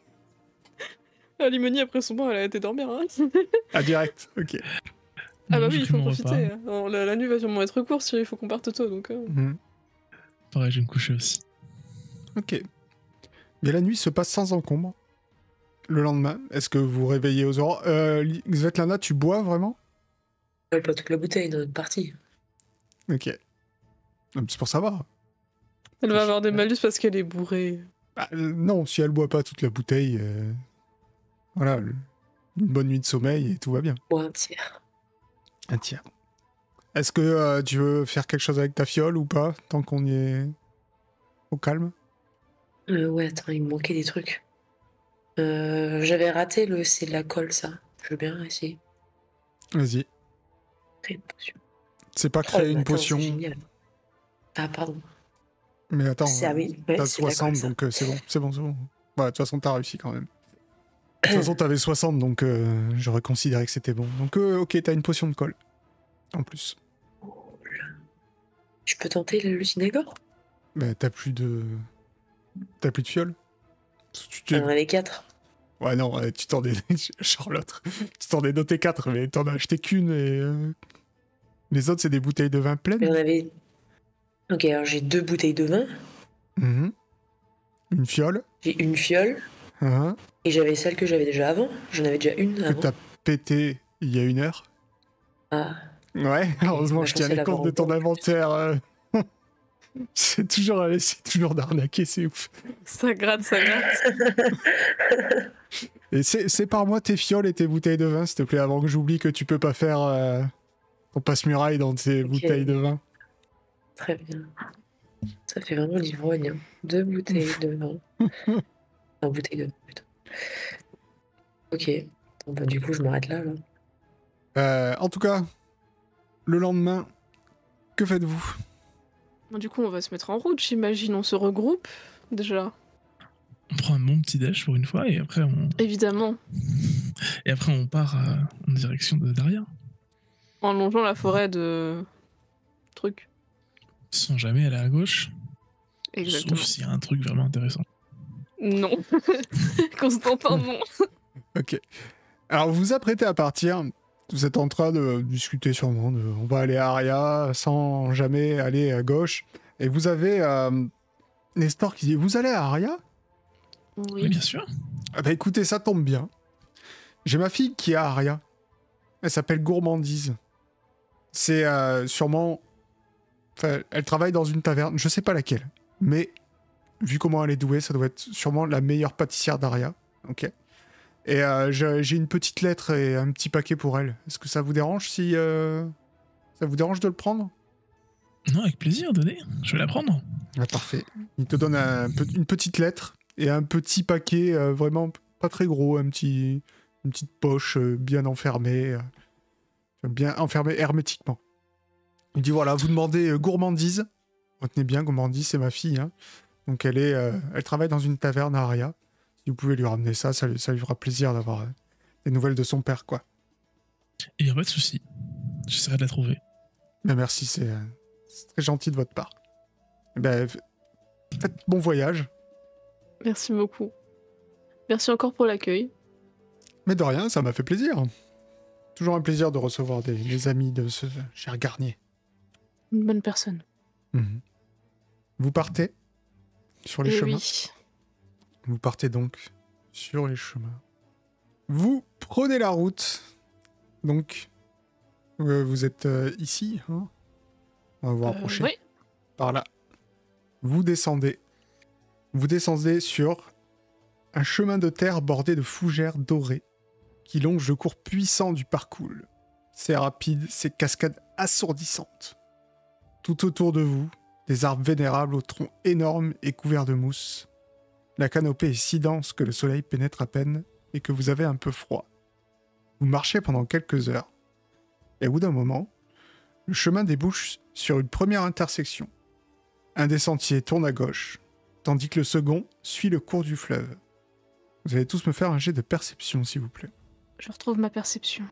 Limoni, après son bain, elle a été dormir, hein.
Ah, direct, ok.
Ah bah
Moi,
oui,
j'ai
il
pris
faut
mon
profiter.
repas.
hein. La nuit va sûrement être courte, il faut qu'on parte tôt, donc...
Pareil, je vais me coucher aussi.
Ok. Mais la nuit se passe sans encombre. Le lendemain, est-ce que vous vous réveillez aux aurores? Svetlana, tu bois vraiment?
Pas toute la bouteille, dans une partie.
Ok. Non, c'est pour savoir.
Elle va avoir des malus parce qu'elle est bourrée.
Bah, non, si elle boit pas toute la bouteille, voilà, une bonne nuit de sommeil et tout va bien.
Ou un tiers.
Un tiers. Est-ce que tu veux faire quelque chose avec ta fiole ou pas, tant qu'on y est au calme?
Ouais, attends, il me manquait des trucs. J'avais raté c'est de la colle, ça. Je veux bien essayer.
Vas-y.
Créer une potion.
C'est pas
Oh,
créer
le
une
matin,
potion,
c'est génial. Ah, pardon.
mais attends,
Ah oui, ouais,
t'as
c'est de la
60,
colle, ça.
donc c'est bon. Ouais, de toute façon, t'as réussi quand même. De toute façon, t'avais 60, donc j'aurais considéré que c'était bon. Donc, ok, t'as une potion de colle. En plus.
Je peux tenter le Synagore?
Mais t'as plus de fiole?
On a les 4.
Ouais, non, tu t'en es... Charlotte, tu t'en es noté 4, mais t'en as acheté qu'une et... Les autres, c'est des bouteilles de vin pleines.
J'en avais... Ok, alors j'ai 2 bouteilles de vin.
Mhm. Une fiole.
J'ai une fiole.
Hein,
Et j'avais celle que j'avais déjà avant. J'en avais déjà une
que
avant.
t'as pété il y a 1 heure.
Ah,
Ouais, heureusement,
bah,
je
je
tiens
pensais
les comptes
l'avoir
de ton
encore.
inventaire. C'est toujours d'arnaquer, c'est ouf.
Ça gratte, ça gratte.
Et sépare-moi tes fioles et tes bouteilles de vin, s'il te plaît, avant que j'oublie que tu peux pas faire ton passe-muraille dans tes
Ok.
bouteilles de vin.
Très bien. Ça fait vraiment l'ivrogne. Hein. 2 bouteilles de vin. Enfin, bouteille de vin, plutôt. Ok. Bon, bah, du coup, je m'arrête là.
En tout cas, le lendemain, que faites-vous?
Bon, du coup, on va se mettre en route, j'imagine. On se regroupe, déjà.
On prend un bon petit déj pour une fois et après
Évidemment.
on part en direction de Daria.
En longeant la forêt de... trucs.
Sans jamais aller à gauche.
Exactement.
Sauf s'il y a un truc vraiment intéressant.
Non. Constantin, non.
Ok. Alors, vous vous apprêtez à partir. Vous êtes en train de discuter sûrement de... On va aller à Aria sans jamais aller à gauche. Et vous avez Nestor qui dit, vous allez à Aria?
Oui,
Oui.
bien sûr.
Ah bah écoutez, ça tombe bien. J'ai ma fille qui est à Aria. Elle s'appelle Gourmandise. C'est sûrement... Enfin, elle travaille dans une taverne, je sais pas laquelle. Mais, vu comment elle est douée, ça doit être sûrement la meilleure pâtissière d'Aria. Ok. Et j'ai une petite lettre et un petit paquet pour elle. Est-ce que ça vous dérange si... Ça vous dérange de le prendre?
Non, avec plaisir, donnez. Je vais la prendre.
Ah, parfait. Il te donne une petite lettre et un petit paquet vraiment pas très gros, une petite poche bien enfermée hermétiquement. Il dit voilà, vous demandez Gourmandise. Retenez bien, Gourmandise, c'est ma fille. Hein. Donc elle travaille dans une taverne à Aria. Si vous pouvez lui ramener ça lui fera plaisir d'avoir des nouvelles de son père, quoi.
Il n'y a pas de souci. J'essaierai de la trouver.
Mais merci, c'est très gentil de votre part. Eh ben, faites bon voyage.
Merci beaucoup. Merci encore pour l'accueil.
Mais de rien, ça m'a fait plaisir. Toujours un plaisir de recevoir des amis de ce cher Garnier.
Une bonne personne.
Mhm. Vous partez sur les
Eh
chemins.
oui.
Vous partez donc sur les chemins. Vous prenez la route. Donc, vous êtes ici. Hein, on va vous rapprocher.
Oui.
Par là. Vous descendez. Vous descendez sur un chemin de terre bordé de fougères dorées qui longe le cours puissant du parcours. C'est rapide, c'est cascades assourdissantes. Tout autour de vous, des arbres vénérables aux troncs énormes et couverts de mousse. La canopée est si dense que le soleil pénètre à peine et que vous avez un peu froid. Vous marchez pendant quelques heures. Et au bout d'un moment, le chemin débouche sur une première intersection. Un des sentiers tourne à gauche, tandis que le second suit le cours du fleuve. Vous allez tous me faire un jet de perception, s'il vous plaît.
Je retrouve ma perception.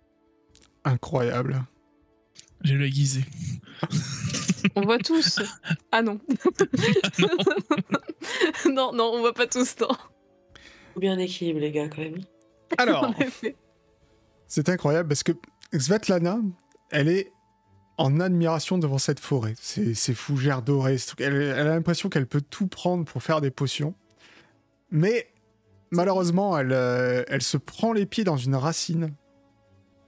Incroyable.
J'ai le aiguisé.
On voit tous. Ah non. Non, on voit pas tous, non.
Bien équilibré, les gars, quand même.
Alors,
En effet.
c'est incroyable parce que Svetlana, elle est en admiration devant cette forêt. Ces fougères dorées. Elle a l'impression qu'elle peut tout prendre pour faire des potions. Mais malheureusement, elle se prend les pieds dans une racine.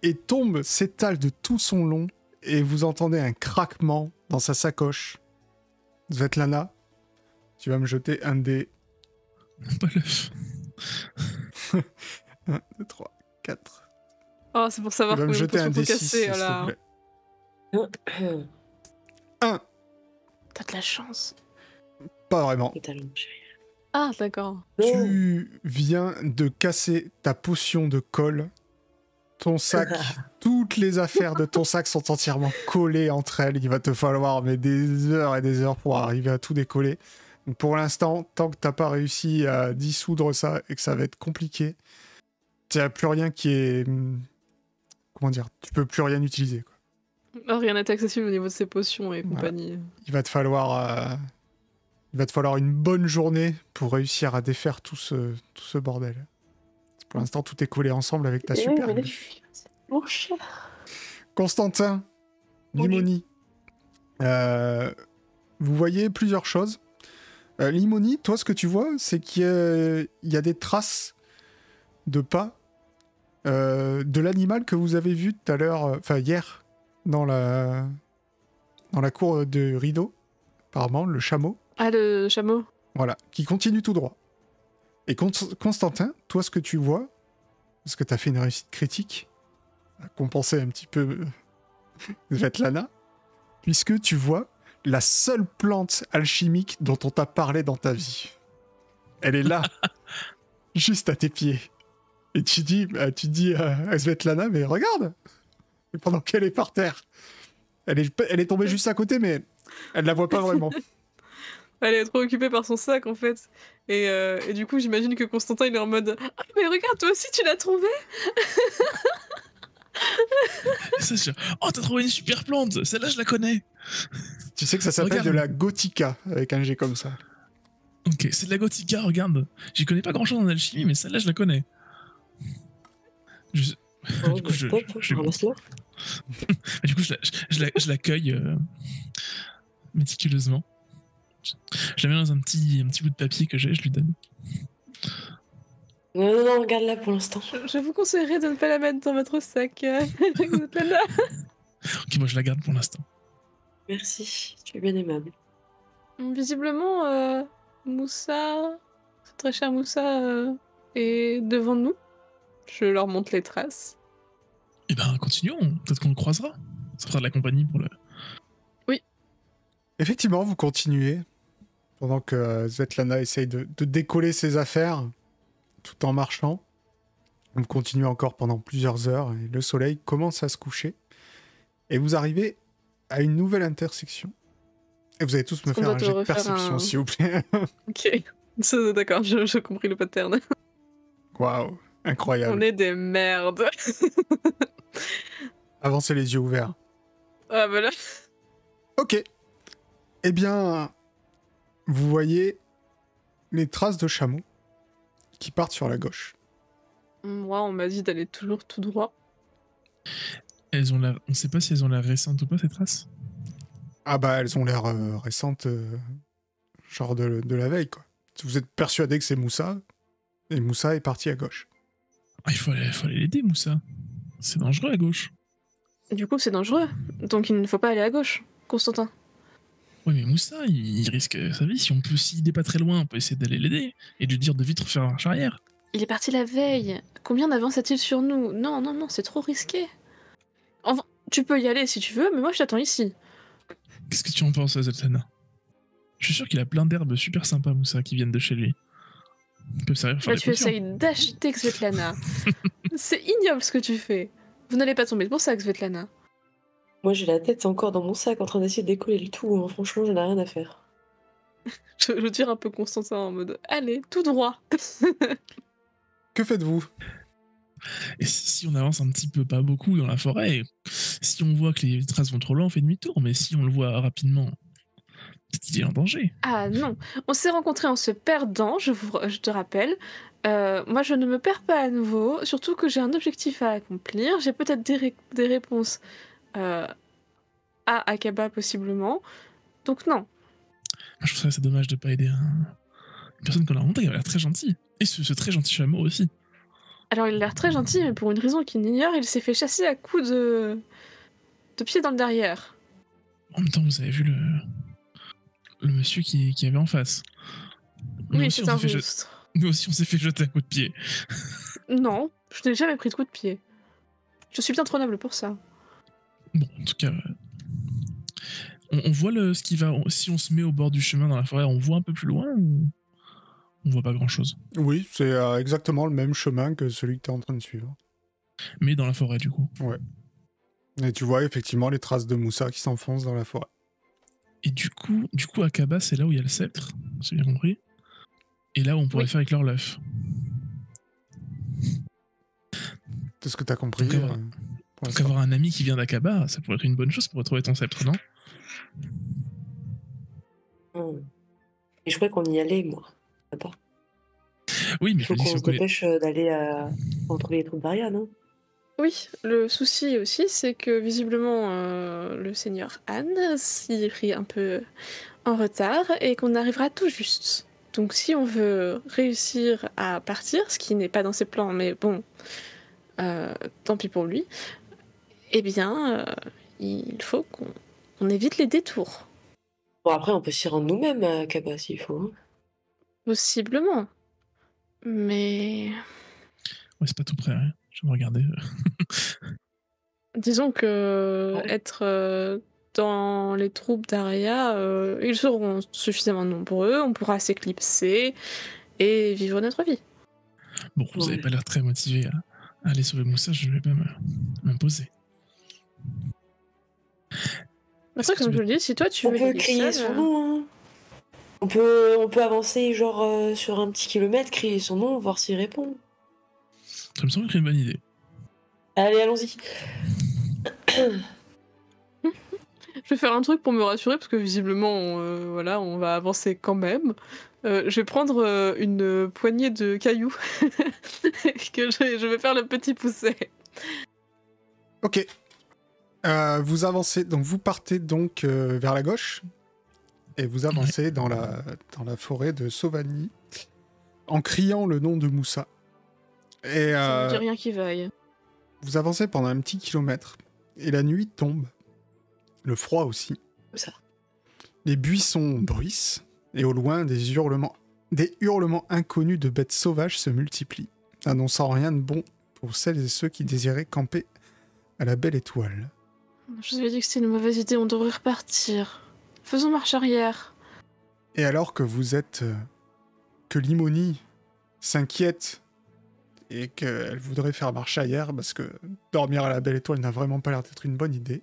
et tombe, s'étale de tout son long, et vous entendez un craquement dans sa sacoche. Svetlana, tu vas me jeter un dé.
Pas l'œuf.
1, 2, 3, 4.
Oh, c'est pour
Tu
savoir
vas me
combien de
jeter un
potions
dé
faut
6,
casser,
s'il
voilà.
te plaît. 1.
T'as de la chance.
Pas vraiment.
Et talon, chérie.
Ah, d'accord.
Tu viens de casser ta potion de colle. Ton sac, toutes les affaires de ton sac sont entièrement collées entre elles. Il va te falloir mais des heures et des heures pour arriver à tout décoller. Donc pour l'instant, tant que t'as pas réussi à dissoudre ça et que ça va être compliqué, tu n'as plus rien qui est... Comment dire? Tu peux plus rien utiliser, quoi.
Oh, rien n'est accessible au niveau de ses potions et compagnie.
Il va te falloir une bonne journée pour réussir à défaire tout ce bordel. Pour l'instant, tout est collé ensemble avec ta super
mais
glu.
mon cher.
Constantin,
Oui.
Limoni, vous voyez plusieurs choses. Limoni, toi, ce que tu vois, c'est qu'il y a des traces de pas de l'animal que vous avez vu tout à l'heure, hier, dans la cour de Rideau, apparemment, le chameau.
Ah, le chameau.
Voilà, qui continue tout droit. Et Constantin, toi, ce que tu vois, parce que tu as fait une réussite critique, à compenser un petit peu Svetlana, puisque tu vois la seule plante alchimique dont on t'a parlé dans ta vie. Elle est là, juste à tes pieds. Et tu dis à Svetlana, mais regarde, pendant qu'elle est par terre. Elle est tombée juste à côté, mais elle la voit pas vraiment.
Elle est trop occupée par son sac en fait. Et du coup, j'imagine que Constantin il est en mode ah, mais regarde, toi aussi tu l'as trouvé.
Ça, oh, t'as trouvé une super plante. Celle-là, je la connais.
Tu sais que ça s'appelle
Regarde.
de la Gothica, avec un G comme ça.
Ok, c'est de la Gothica, regarde. J'y connais pas grand-chose en alchimie, mais celle-là, je la connais.
Oh,
Du coup, je lui montre.
ramasse-la.
Du coup, je l'accueille méticuleusement. Je la mets dans un petit bout de papier que j'ai, je lui donne.
Non, regarde-la pour l'instant.
Je vous conseillerais de ne pas la mettre dans votre sac. Svetlana.
Ok, moi je la garde pour l'instant.
Merci, tu es bien aimable.
Visiblement, Moussa, ce très cher Moussa, est devant nous. Je leur montre les traces.
Eh ben, continuons. Peut-être qu'on le croisera. Ça fera de la compagnie pour le...
Effectivement, vous continuez, pendant que Svetlana essaye de décoller ses affaires, tout en marchant. Vous continuez encore pendant plusieurs heures, et le soleil commence à se coucher. Et vous arrivez à une nouvelle intersection. Et vous allez tous me
Est-ce qu'on
faire un
doit te
jet de
refaire
perception,
un-
s'il vous plaît.
Ok, d'accord, j'ai compris le pattern.
Waouh,
On
incroyable.
est des merdes.
Avancez les yeux ouverts.
Ah voilà.
Ok. Eh bien, vous voyez les traces de chameaux qui partent sur la gauche.
Moi, on m'a dit d'aller toujours tout droit.
Elles ont l'air... On sait pas si elles ont l'air récentes ou pas, ces traces.
Ah bah, elles ont l'air récentes, genre de la veille, quoi. Vous êtes persuadé que c'est Moussa, et Moussa est parti à gauche.
Ah, il faut aller l'aider, Moussa. C'est dangereux à gauche.
Du coup, c'est dangereux. Donc il ne faut pas aller à gauche, Constantin.
Ouais, mais Moussa, il risque sa vie. S'il n'est pas très loin, on peut essayer d'aller l'aider et de lui dire de vite refaire marche arrière.
Il est parti la veille. Combien d'avance a-t-il sur nous? Non, c'est trop risqué. Enfin, tu peux y aller si tu veux, mais moi je t'attends ici.
Qu'est-ce que tu en penses, Zoltana? Je suis sûr qu'il a plein d'herbes super sympas, Moussa, qui viennent de chez lui. Ils peuvent servir à faire
Bah,
des
tu
potions.
essayes d'acheter Svetlana. C'est ignoble ce que tu fais. Vous n'allez pas tomber pour ça, Svetlana.
Moi, j'ai la tête encore dans mon sac en train d'essayer de décoller le tout. Hein. Franchement, j'en ai rien à faire.
Je tire un peu Constantin en mode allez, tout droit.
Que faites-vous?
Et si on avance un petit peu, pas beaucoup, dans la forêt, si on voit que les traces vont trop loin, on fait demi-tour. Mais si on le voit rapidement, peut-être qu'il est en danger.
Ah non, on s'est rencontrés en se perdant, je te rappelle. Moi, je ne me perds pas à nouveau, surtout que j'ai un objectif à accomplir. J'ai peut-être des réponses à Akaba, possiblement. Donc non.
Moi, je trouve ça assez dommage de pas aider une personne qu'on a rencontrée, qui a l'air très gentille. Et ce très gentil chameau aussi.
Alors il a l'air très gentil, mais pour une raison qu'il n'ignore, il s'est fait chasser à coups de pied dans le derrière.
En même temps, vous avez vu le monsieur qui avait en face.
Oui, c'est injuste.
Nous aussi, on s'est fait jeter un coup de pied.
Non, je n'ai jamais pris de coup de pied. Je suis bien trop noble pour ça.
Bon, en tout cas, on voit ce qui va. Si on se met au bord du chemin dans la forêt, on voit un peu plus loin ou on voit pas grand-chose?
Oui, c'est exactement le même chemin que celui que tu es en train de suivre.
Mais dans la forêt, du coup.
Ouais. Et tu vois effectivement les traces de Moussa qui s'enfoncent dans la forêt.
Et du coup, Akaba, c'est là où il y a le sceptre, j'ai bien compris. Et là où on pourrait faire éclore l'œuf.
C'est ce que tu as compris.
Donc avoir un ami qui vient d'Akaba, ça pourrait être une bonne chose pour retrouver ton sceptre, non?
Et je crois qu'on y allait, moi. Attends.
Oui, mais
il faut qu'on se dépêche d'aller retrouver les troupes d'Aria, non?
Oui, le souci aussi, c'est que visiblement le seigneur Anne s'y est pris un peu en retard et qu'on arrivera tout juste. Donc si on veut réussir à partir, ce qui n'est pas dans ses plans, mais bon, tant pis pour lui, eh bien, il faut qu'on évite les détours.
Bon, après, on peut s'y rendre nous-mêmes à Akaba s'il faut. Hein.
Possiblement. Mais...
Ouais, c'est pas tout près, hein. Je vais regarder.
Disons que être dans les troupes d'Aria, ils seront suffisamment nombreux, on pourra s'éclipser et vivre notre vie.
Bon, vous avez pas l'air très motivé à aller sauver Moussa, je vais pas m'imposer.
Après, comme je le dis, si toi tu veux...
On peut crier son nom, hein. On peut avancer genre sur un petit kilomètre, crier son nom, voir s'il répond.
Ça me semble être une bonne idée.
Allez, allons-y.
Je vais faire un truc pour me rassurer, parce que visiblement, voilà, on va avancer quand même. Je vais prendre une poignée de cailloux, que je vais faire le petit pousset.
Ok. Vous avancez, donc vous partez donc vers la gauche, et vous avancez dans la forêt de Sauvagny, en criant le nom de Moussa. Et
ça ne dit rien qui vaille.
Vous avancez pendant un petit kilomètre, et la nuit tombe. Le froid aussi.
Ça.
Les buissons bruissent, et au loin, des hurlements inconnus de bêtes sauvages se multiplient, annonçant rien de bon pour celles et ceux qui désiraient camper à la belle étoile.
Je vous avais dit que c'était une mauvaise idée, on devrait repartir. Faisons marche arrière.
Et alors que vous êtes... que Limoni s'inquiète et qu'elle voudrait faire marche arrière parce que dormir à la belle étoile n'a vraiment pas l'air d'être une bonne idée,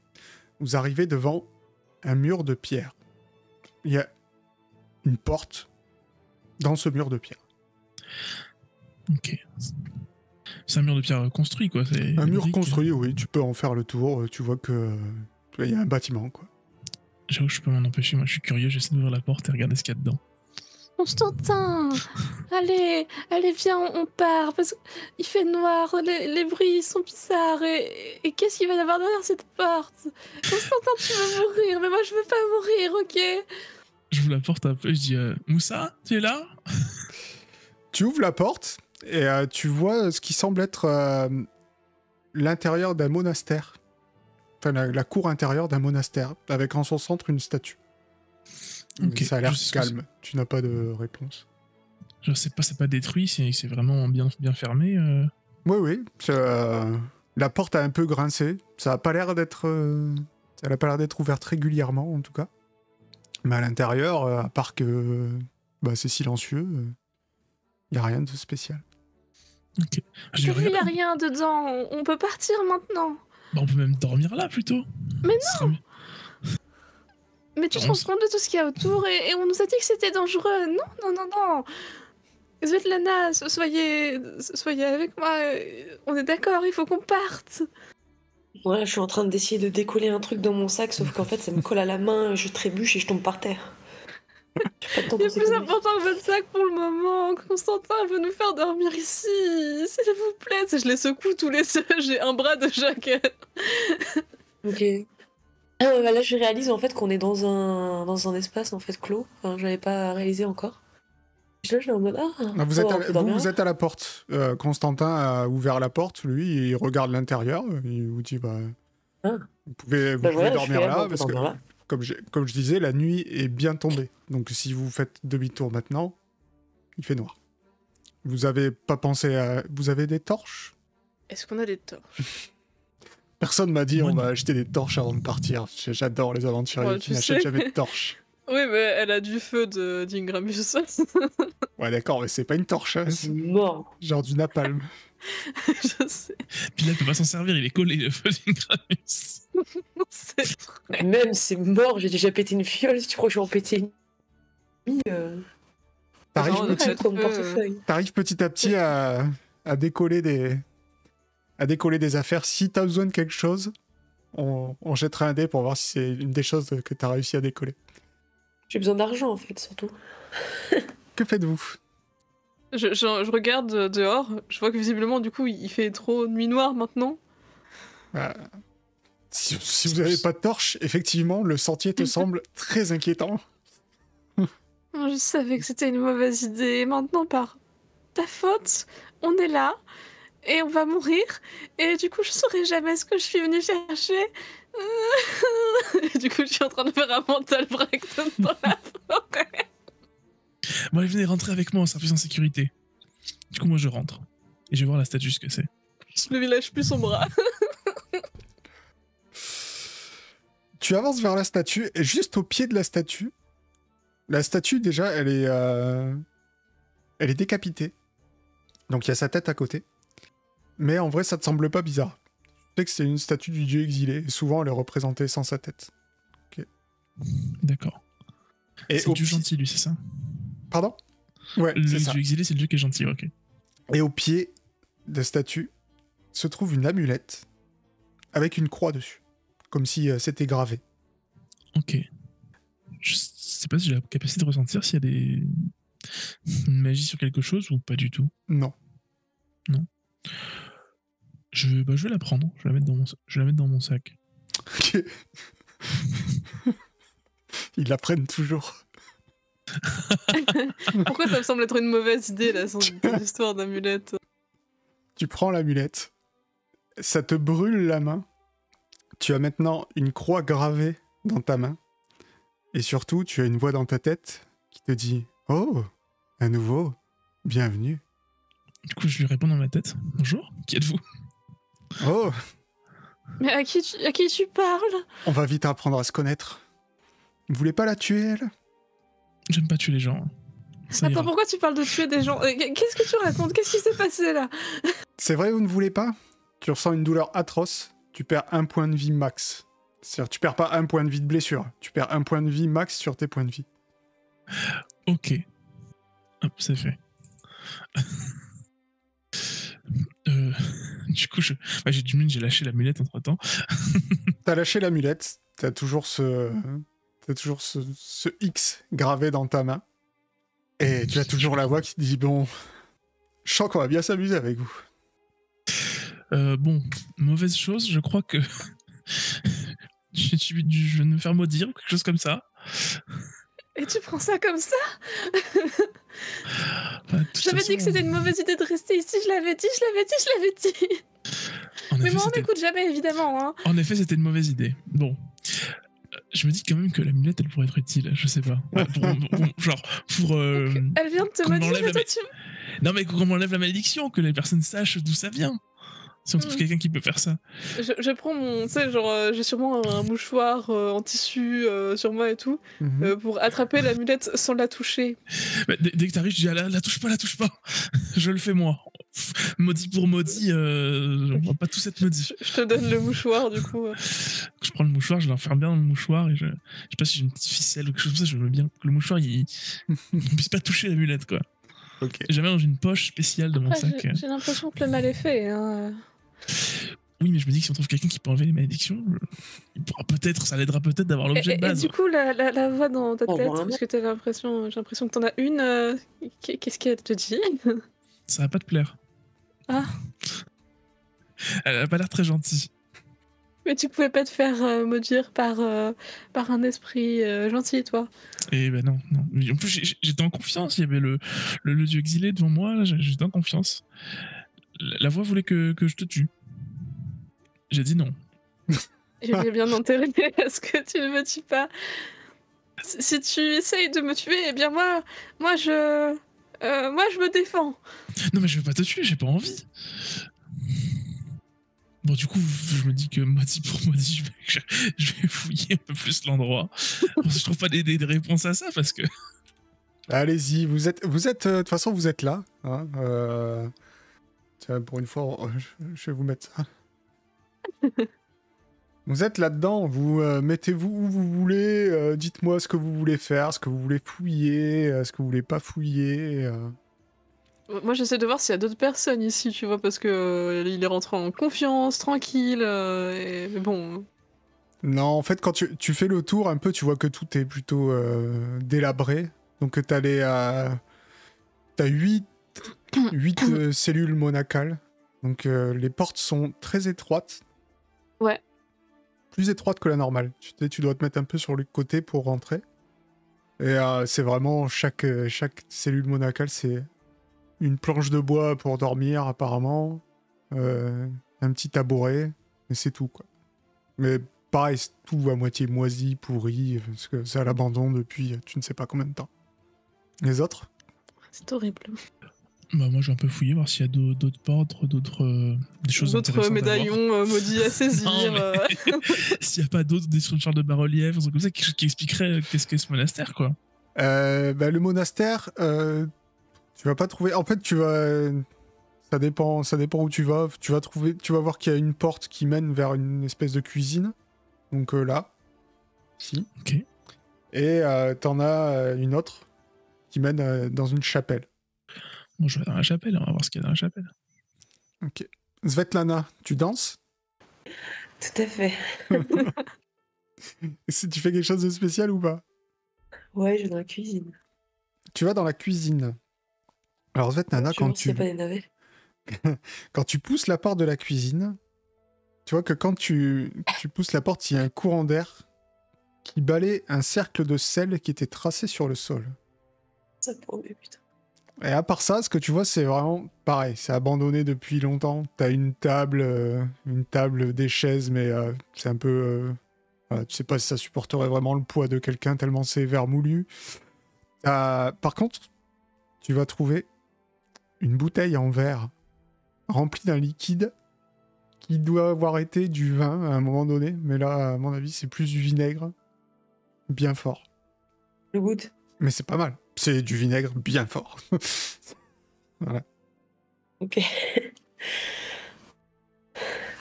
vous arrivez devant un mur de pierre. Il y a une porte dans ce mur de pierre.
Ok. C'est un mur de pierre construit, quoi.
Un mur construit, oui. Tu peux en faire le tour. Tu vois que il y a un bâtiment, quoi.
J'avoue, je peux m'en empêcher. Moi, je suis curieux. J'essaie d'ouvrir la porte et regarder ce qu'il y a dedans.
Constantin, allez, viens, on part, parce qu'il fait noir, les bruits sont bizarres, et qu'est-ce qu'il va y avoir derrière cette porte? Constantin, tu veux mourir, mais moi je veux pas mourir, ok?
J'ouvre la porte un peu, je dis Moussa, tu es là?
Tu ouvres la porte, et tu vois ce qui semble être l'intérieur d'un monastère. Enfin, la cour intérieure d'un monastère, avec en son centre une statue. Okay, ça a l'air calme, tu n'as pas de réponse.
Je sais pas, c'est pas détruit, c'est vraiment bien fermé.
Oui, la porte a un peu grincé, ça a pas l'air d'être ouverte régulièrement en tout cas. Mais à l'intérieur, à part que c'est silencieux, y a rien de spécial.
Ok.
Il y a rien dedans, on peut partir maintenant.
On peut même dormir là plutôt.
Mais non. Mais tu te rends compte de tout ce qu'il y a autour et on nous a dit que c'était dangereux. Non. Svetlana, soyez avec moi. On est d'accord, il faut qu'on parte.
Ouais, je suis en train d'essayer de décoller un truc dans mon sac, sauf qu'en fait, ça me colle à la main, je trébuche et je tombe par terre.
C'est plus important que votre sac pour le moment. Constantin veut nous faire dormir ici. S'il vous plaît. Je les secoue tous les deux. J'ai un bras de chacun.
Ok. Là, je réalise en fait qu'on est dans un espace en fait clos. Enfin, j'avais pas réalisé encore. Là, je suis en mode
Ah, vous,
ça
êtes
va,
à,
on peut
vous,
dormir
vous êtes à la porte. Constantin a ouvert la porte, lui, il regarde l'intérieur. Il vous dit bah,
Ah.
vous pouvez
Bah, voilà, je
dormir
fais,
là,
on peut
parce que,
dormir là.
comme je disais, la nuit est bien tombée. Donc si vous faites demi-tour maintenant, il fait noir. Vous avez pas pensé à... Vous avez des torches?
Est-ce qu'on a des torches?
Personne m'a dit
Moi,
on va
non.
acheter des torches avant de partir. J'adore les aventuriers
Ouais,
qui
tu
n'achètent
sais.
jamais de torches.
Oui, mais elle a du feu d'Ingramus.
Ouais, d'accord, mais c'est pas une torche, hein,
C'est
c'est
mort.
genre du napalm.
Je sais.
Puis là, il peut pas s'en servir, il est collé, le feu d'Ingramus.
C'est vrai.
Même, c'est mort, j'ai déjà pété une fiole, si tu crois que je vais en péter une.
T'arrives
Non,
petit,
ouais,
Comme
feu.
portefeuille.
t'arrives petit à petit à décoller des affaires. Si t'as besoin de quelque chose, on jettera un dé pour voir si c'est une des choses que t'as réussi à décoller.
J'ai besoin d'argent, en fait, surtout.
Que faites-vous?
Je regarde dehors, je vois que visiblement, du coup, il fait trop nuit noire maintenant.
Si vous n'avez pas de torche, effectivement, le sentier te semble très inquiétant.
Je savais que c'était une mauvaise idée. Maintenant, par ta faute, on est là et on va mourir. Et du coup, je saurai jamais ce que je suis venue chercher. Et du coup, je suis en train de faire un mental breakdown dans la forêt.
Bon, allez, venez rentrer avec moi, on sera plus en sécurité. Du coup, moi, je rentre. Et je vais voir la statue, ce que c'est.
Je ne lâche plus son bras.
Tu avances vers la statue, et juste au pied de la statue, déjà, elle est décapitée. Donc il y a sa tête à côté. Mais en vrai, ça te semble pas bizarre. Tu sais que c'est une statue du dieu exilé, et souvent elle est représentée sans sa tête.
D'accord.
Et
C'est
au
le dieu
pied-
gentil, lui, c'est ça?
Pardon? Ouais,
Le
c'est ça.
dieu exilé, c'est le dieu qui est gentil, ok.
Et au pied de la statue se trouve une amulette avec une croix dessus. Comme si c'était gravé.
Ok. Je sais pas si j'ai la capacité de ressentir s'il y a une magie sur quelque chose ou pas du tout.
Non.
Je vais la prendre, je vais la mettre dans mon sac.
Ok. Ils la prennent toujours.
Pourquoi ça me semble être une mauvaise idée, là, cette histoire d'amulette?
Tu prends l'amulette. Ça te brûle la main. Tu as maintenant une croix gravée dans ta main. Et surtout, tu as une voix dans ta tête qui te dit « Oh, à nouveau, bienvenue.
Du coup, je lui réponds dans ma tête. Bonjour, qui êtes-vous?
Oh,
Mais à qui tu parles?
on va vite apprendre à se connaître. Vous voulez pas la tuer, elle?
J'aime pas tuer les gens. Ça
Attends,
ira.
pourquoi tu parles de tuer des gens? Qu'est-ce que tu racontes? Qu'est-ce qui s'est passé, là?
C'est vrai, vous ne voulez pas? Tu ressens une douleur atroce. Tu perds 1 point de vie max. C'est-à-dire, tu perds pas 1 point de vie de blessure. Tu perds 1 point de vie max sur tes points de vie.
Ok. Hop, c'est fait. Du coup, j'ai lâché l'amulette entre-temps.
T'as lâché l'amulette. T'as toujours ce X gravé dans ta main. Et tu as toujours la voix qui te dit « Bon, je sens qu'on va bien s'amuser avec vous. »
Bon, mauvaise chose, je crois que je vais me faire maudire ou quelque chose comme ça.
Et tu prends ça comme ça?
Enfin, de toute
J'avais dit
façon,
que c'était une mauvaise idée de rester ici, je l'avais dit.
en
Mais
effet,
moi, on
c'était-
m'écoute jamais, évidemment. Hein.
En effet, c'était une mauvaise idée. Bon. Je me dis quand même que l'amulette, elle pourrait être utile, je sais pas. Genre, pour...
Elle vient de te
qu'on
maudire,
m'enlève
mais
la
toi, tu...
Non, mais qu'on m'enlève la malédiction, que les personnes sachent d'où ça vient. Si on trouve quelqu'un qui peut faire ça.
Je prends mon... Tu sais, genre, j'ai sûrement un mouchoir en tissu sur moi et tout,
Mhm.
pour attraper l'amulette sans la toucher.
Bah, dès que t'arrives, je dis, ah, la touche pas. Je le fais moi. Maudit pour maudit, on va pas tous être maudits.
Je te donne le mouchoir, du coup.
Je prends le mouchoir, je l'enferme bien dans le mouchoir et je sais pas si j'ai une petite ficelle ou quelque chose comme ça, je veux bien que le mouchoir, il puisse pas toucher l'amulette, quoi.
Ok.
Et j'avais dans une poche spéciale de mon
Après,
sac.
j'ai l'impression que le mal est fait. Hein.
Oui, mais je me dis que si on trouve quelqu'un qui peut enlever les malédictions, il pourra peut-être, ça l'aidera peut-être d'avoir l'objet de
Et
base.
du coup, la voix dans ta
Oh,
tête,
vraiment
parce que j'ai l'impression que t'en as une, qu'est-ce qu'elle te dit?
Ça va pas te plaire.
Ah.
Elle a pas l'air très gentille.
Mais tu pouvais pas te faire maudire par un esprit gentil, toi.
Et ben non, non. En plus, j'étais en confiance. Il y avait le dieu exilé devant moi. Là, j'étais en confiance. La voix voulait que je te tue. J'ai dit non.
J'ai bien enterré parce que tu ne me tues pas. Si tu essayes de me tuer, eh bien moi je me défends.
Non, mais je vais pas te tuer. J'ai pas envie. Bon, du coup, je me dis que Modi pour Modi, je vais fouiller un peu plus l'endroit. Bon, je trouve pas des réponses à ça parce que.
Allez-y, vous êtes, de toute façon, vous êtes là. Hein, tiens, pour une fois, je vais vous mettre ça. Vous êtes là-dedans, vous mettez-vous où vous voulez, dites-moi ce que vous voulez faire, ce que vous voulez fouiller, ce que vous voulez pas fouiller.
Moi j'essaie de voir s'il y a d'autres personnes ici, tu vois, parce que il est rentré en confiance, tranquille, mais bon.
Non, en fait, quand tu fais le tour un peu, tu vois que tout est plutôt délabré. Donc t'as t'as 8 cellules monacales. Donc les portes sont très étroites.
Ouais.
Plus étroites que la normale. Tu dois te mettre un peu sur le côté pour rentrer. Et c'est vraiment chaque cellule monacale, c'est une planche de bois pour dormir apparemment, un petit tabouret, et c'est tout quoi. Mais pareil, c'est tout à moitié moisi, pourri, parce que c'est à l'abandon depuis tu ne sais pas combien de temps. Les autres?
C'est horrible.
Bah, moi, j'ai un peu fouillé, voir s'il y a d'autres portes, des choses
D'autres
intéressantes à voir.
médaillons maudits à saisir.
Non, mais s'il n'y a pas d'autres, des structures de bas-relief, comme ça, quelque chose qui expliquerait qu'est-ce qu'est ce monastère, quoi.
Le monastère, tu vas pas trouver. En fait, tu vas. Ça dépend où tu vas. Tu vas voir qu'il y a une porte qui mène vers une espèce de cuisine. Donc là, si.
Ok.
Et t'en as une autre qui mène dans une chapelle.
Bon, je vais dans la chapelle, on va voir ce qu'il y a dans la chapelle.
Ok. Svetlana, tu danses?
Tout à fait.
Si tu fais quelque chose de spécial ou pas?
Ouais, je vais dans la cuisine.
Tu vas dans la cuisine. Alors Svetlana,
Je vais voir s'il y a pas des navets.
quand tu pousses la porte de la cuisine, tu vois que quand tu pousses la porte, il y a un courant d'air qui balaye un cercle de sel qui était tracé sur le sol.
Ça promet, putain.
Et à part ça, ce que tu vois, c'est vraiment pareil. C'est abandonné depuis longtemps. T'as une table, des chaises, mais c'est un peu... voilà, tu sais pas si ça supporterait vraiment le poids de quelqu'un tellement c'est vermoulu. Par contre, tu vas trouver une bouteille en verre remplie d'un liquide qui doit avoir été du vin à un moment donné. Mais là, à mon avis, c'est plus du vinaigre. Bien fort.
Le goûte.
Mais c'est pas mal. C'est du vinaigre bien fort. Voilà.
Ok.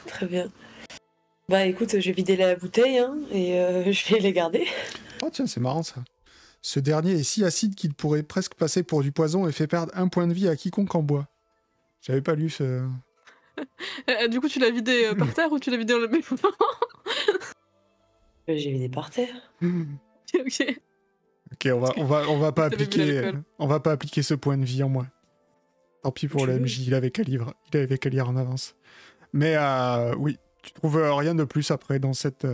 Très bien. Bah écoute, j'ai vidé la bouteille hein, et je vais les garder.
Oh tiens, c'est marrant ça. Ce dernier est si acide qu'il pourrait presque passer pour du poison et fait perdre 1 point de vie à quiconque en boit. J'avais pas lu ce...
Du coup, tu l'as vidé par terre ou tu l'as vidé dans le même moment?
J'ai vidé par terre.
Ok.
Ok, on va pas
T'avais bu
appliquer...
l'alcool.
on va pas appliquer ce point de vie en moins. Tant pis pour
Tu
le
veux.
MJ, il avait qu'à lire en avance. Mais oui, tu trouves rien de plus après dans cette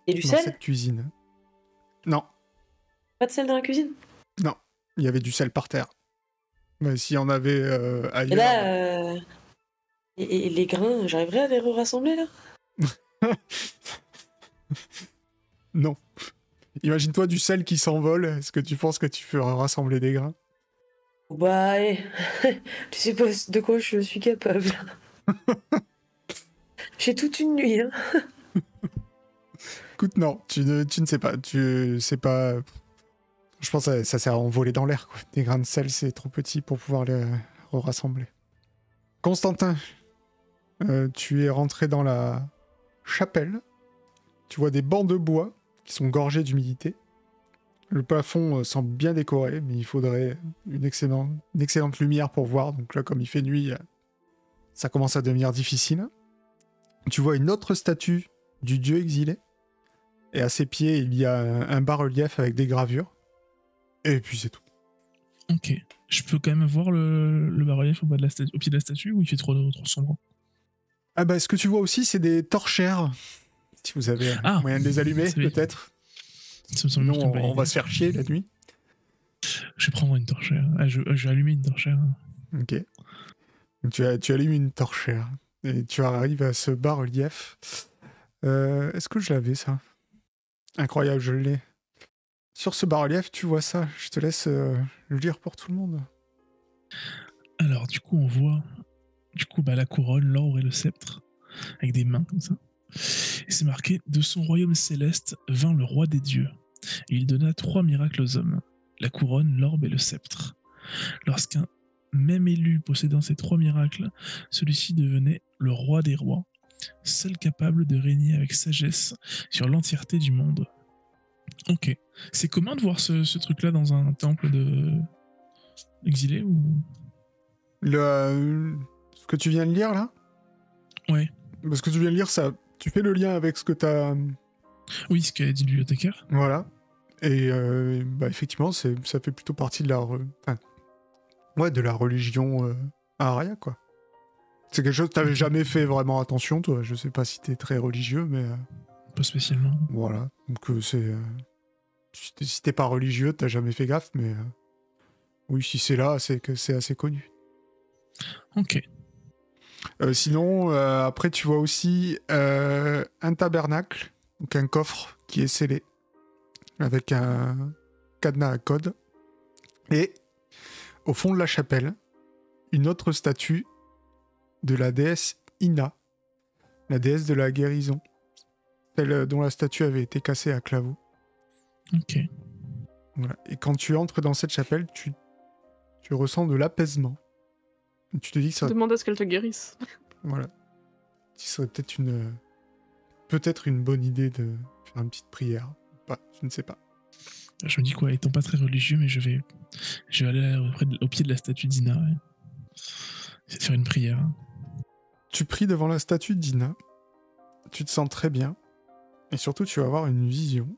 Et du sel?
cuisine. Non,
Pas de sel dans la cuisine?
il y avait du sel par terre. Mais s'il y en avait
Et
ailleurs...
là, et les grains, j'arriverai à les rassembler là?
Non. Imagine-toi du sel qui s'envole. Est-ce que tu penses que tu feras rassembler des grains?
Bah, tu sais pas de quoi je suis capable. J'ai toute une nuit. Hein.
Écoute, non, tu ne sais pas. Tu sais pas... Je pense que ça sert à envoler dans l'air, quoi. Des grains de sel, c'est trop petit pour pouvoir les rassembler. Constantin, tu es rentré dans la chapelle. Tu vois des bancs de bois qui sont gorgés d'humidité. Le plafond semble bien décoré, mais il faudrait une excellente lumière pour voir. Donc là, comme il fait nuit, ça commence à devenir difficile. Tu vois une autre statue du dieu exilé. Et à ses pieds, il y a un bas-relief avec des gravures. Et puis c'est tout.
Ok. Je peux quand même voir le bas-relief au pied de la statue ou il fait trop sombre?
Ah bah, ce que tu vois aussi, c'est des torchères. Si vous avez moyen de les allumer,
c'est-
peut-être.
Ça me semble
Sinon,
une bonne
on va
idée.
se faire chier la nuit.
Je vais prendre une torchère. Je vais allumer une torchère.
Ok. Donc, tu allumes une torchère. Et tu arrives à ce bas-relief. Est-ce que je l'avais, ça? Incroyable, je l'ai. Sur ce bas-relief, tu vois ça. Je te laisse le lire pour tout le monde.
Alors, du coup, on voit la couronne, l'or et le sceptre, avec des mains comme ça. Et c'est marqué « De son royaume céleste vint le roi des dieux. Et il donna 3 miracles aux hommes, la couronne, l'orbe et le sceptre. Lorsqu'un même élu possédant ces 3 miracles, celui-ci devenait le roi des rois, seul capable de régner avec sagesse sur l'entièreté du monde. » Ok. C'est commun de voir ce truc-là dans un temple de exilé ou...
Ce que tu viens de lire, là?
Ouais.
Parce que tu viens de lire, ça... Tu fais le lien avec ce que t'as...
Oui, ce qu'a dit le bibliothécaire.
Voilà. Et bah, effectivement, ça fait plutôt partie de de la religion Aria, quoi. C'est quelque chose que t'avais jamais fait vraiment attention, toi. Je sais pas si t'es très religieux, mais...
Pas spécialement.
Voilà. Donc si t'es pas religieux, t'as jamais fait gaffe, mais... Oui, si c'est là, c'est que c'est assez connu.
Ok.
Sinon, après, tu vois aussi un tabernacle, donc un coffre qui est scellé, avec un cadenas à code. Et au fond de la chapelle, une autre statue de la déesse Ina, la déesse de la guérison, celle dont la statue avait été cassée à Claveau.
Ok.
Voilà. Et quand tu entres dans cette chapelle, tu ressens de l'apaisement. Et tu te dis que ça...
Demande à ce qu'elle te guérisse.
Voilà. Ce serait peut-être une bonne idée de faire une petite prière. Pas, je ne sais pas.
Je me dis quoi, étant pas très religieux, mais je vais aller au pied de la statue d'Ina. Ouais. Essayer de faire une prière.
Tu pries devant la statue d'Ina. Tu te sens très bien. Et surtout, tu vas avoir une vision.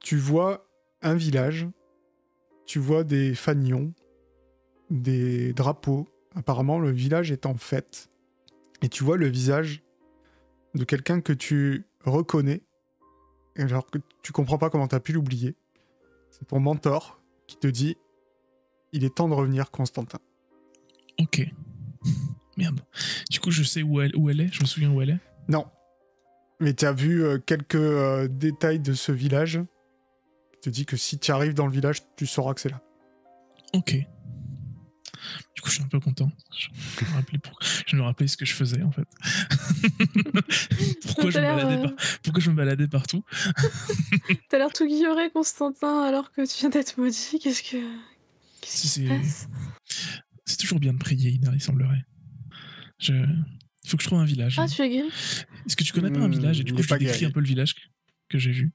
Tu vois un village. Tu vois des fanions. Des drapeaux. Apparemment, le village est en fête. Et tu vois le visage de quelqu'un que tu reconnais. Et genre que tu comprends pas comment t'as pu l'oublier. C'est ton mentor qui te dit « Il est temps de revenir, Constantin. »
Ok. Merde. Du coup, je sais où elle est. Je me souviens où elle est.
Non. Mais tu as vu quelques détails de ce village. Il te dit que si tu arrives dans le village, tu sauras que c'est là.
Ok. Du coup, je suis un peu content. Je me rappelais ce que je faisais, en fait. Pourquoi je me baladais partout.
T'as l'air tout guilloré, Constantin, alors que tu viens d'être maudit. Qu'est-ce qui se passe?
C'est toujours bien de prier, il semblerait. Il faut que je trouve un village.
Ah, tu es guéri?
Est-ce que tu connais pas un village? Et du coup, je te décris un peu le village que j'ai vu.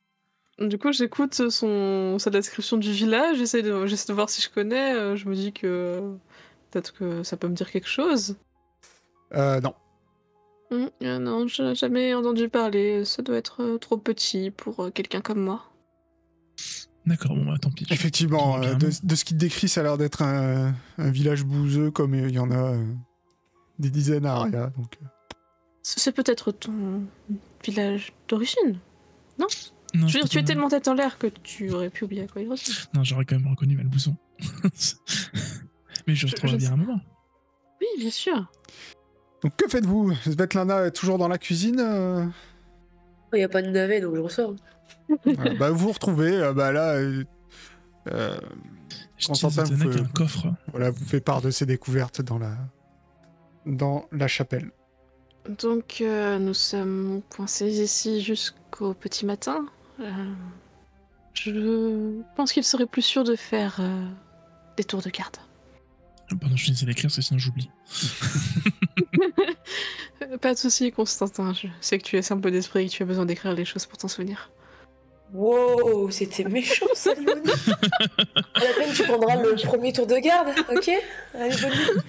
Du coup, j'écoute sa description du village, j'essaie de voir si je connais, je me dis que peut-être que ça peut me dire quelque chose.
Non.
Non, j'ai jamais entendu parler, ça doit être trop petit pour quelqu'un comme moi.
D'accord, bon bah tant pis.
Effectivement, de ce qu'il te décrit, ça a l'air d'être un village bouseux comme il y en a des dizaines à Aria. Donc...
C'est peut-être ton village d'origine, non?
Non,
je veux dire, tu es tellement tête en l'air que tu aurais pu oublier à quoi il ressemble.
Non, j'aurais quand même reconnu Malbousson. Mais je retrouverai bien un moment.
Oui, bien sûr.
Donc que faites-vous? Svetlana est toujours dans la cuisine
Il n'y a pas de navet, donc je ressors.
Bah, vous vous retrouvez, là...
Constantin vous fait un coffre.
Voilà, vous fait part de ses découvertes dans la chapelle.
Donc, nous sommes coincés ici jusqu'au petit matin. Je pense qu'il serait plus sûr de faire des tours de garde.
Pardon, je disais d'écrire, parce que sinon j'oublie.
Pas de soucis, Constantin. Je sais que tu es simple d'esprit et que tu as besoin d'écrire les choses pour t'en souvenir.
Wow, c'était méchant ça, Limoni. À la peine, tu prendras le premier tour de garde, ok? Allez, bonne nuit.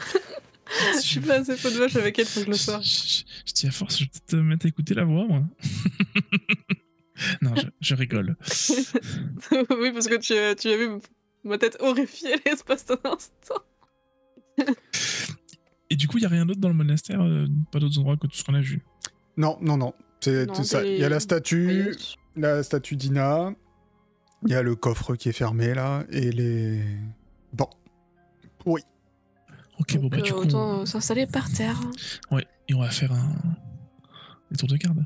Je suis pas assez peu de vache avec elle, faut que je le sois.
Je dis à force, je vais peut-être te mettre à écouter la voix, moi. Non, je rigole.
Oui, parce que tu as vu ma tête horrifiée l'espace d'un instant.
Et du coup, il n'y a rien d'autre dans le monastère, pas d'autres endroits que tout ce qu'on a vu.
Non. C'est
Non,
ça. Il y a la statue d'Ina. Il y a le coffre qui est fermé là. Et les. Bon. Oui.
Ok,
Donc,
bon bah du coup,
autant s'installer par terre.
ouais, et on va faire des tours de garde.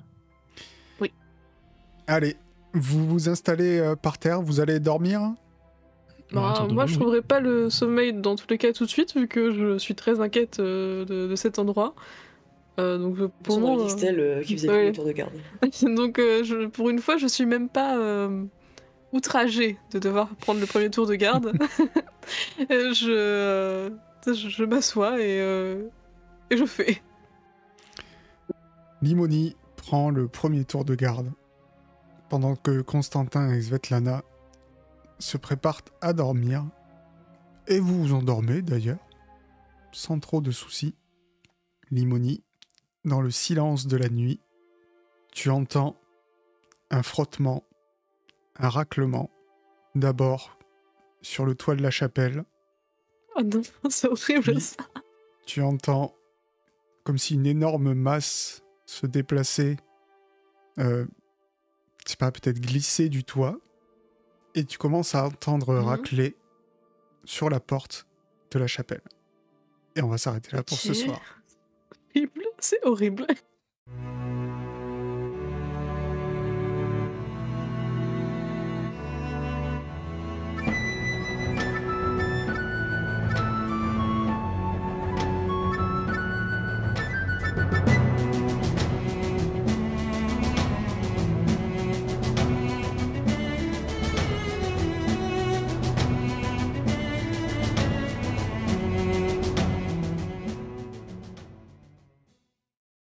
Allez. Vous vous installez par terre. Vous allez dormir.
Ouais, un tour de
Moi,
rôle,
je
oui.
trouverai pas le sommeil dans tous les cas tout de suite, vu que je suis très inquiète de cet endroit. Donc, pour
On
moi.
aurait dit Stella qui faisait
ouais.
le tour de garde.
Donc, pour une fois, je suis même pas outragée de devoir prendre le premier tour de garde. Je m'assois et je fais.
Limoni prend le premier tour de garde. Pendant que Constantin et Svetlana se préparent à dormir. Et vous vous endormez d'ailleurs. Sans trop de soucis. Limoni, dans le silence de la nuit, tu entends un frottement, un raclement. D'abord sur le toit de la chapelle.
Oh non, c'est horrible
Oui.
ça.
Tu entends comme si une énorme masse se déplaçait, je sais pas, peut-être glisser du toit. Et tu commences à entendre racler sur la porte de la chapelle. Et on va s'arrêter là pour ce
Ok.
soir.
Horrible, c'est horrible.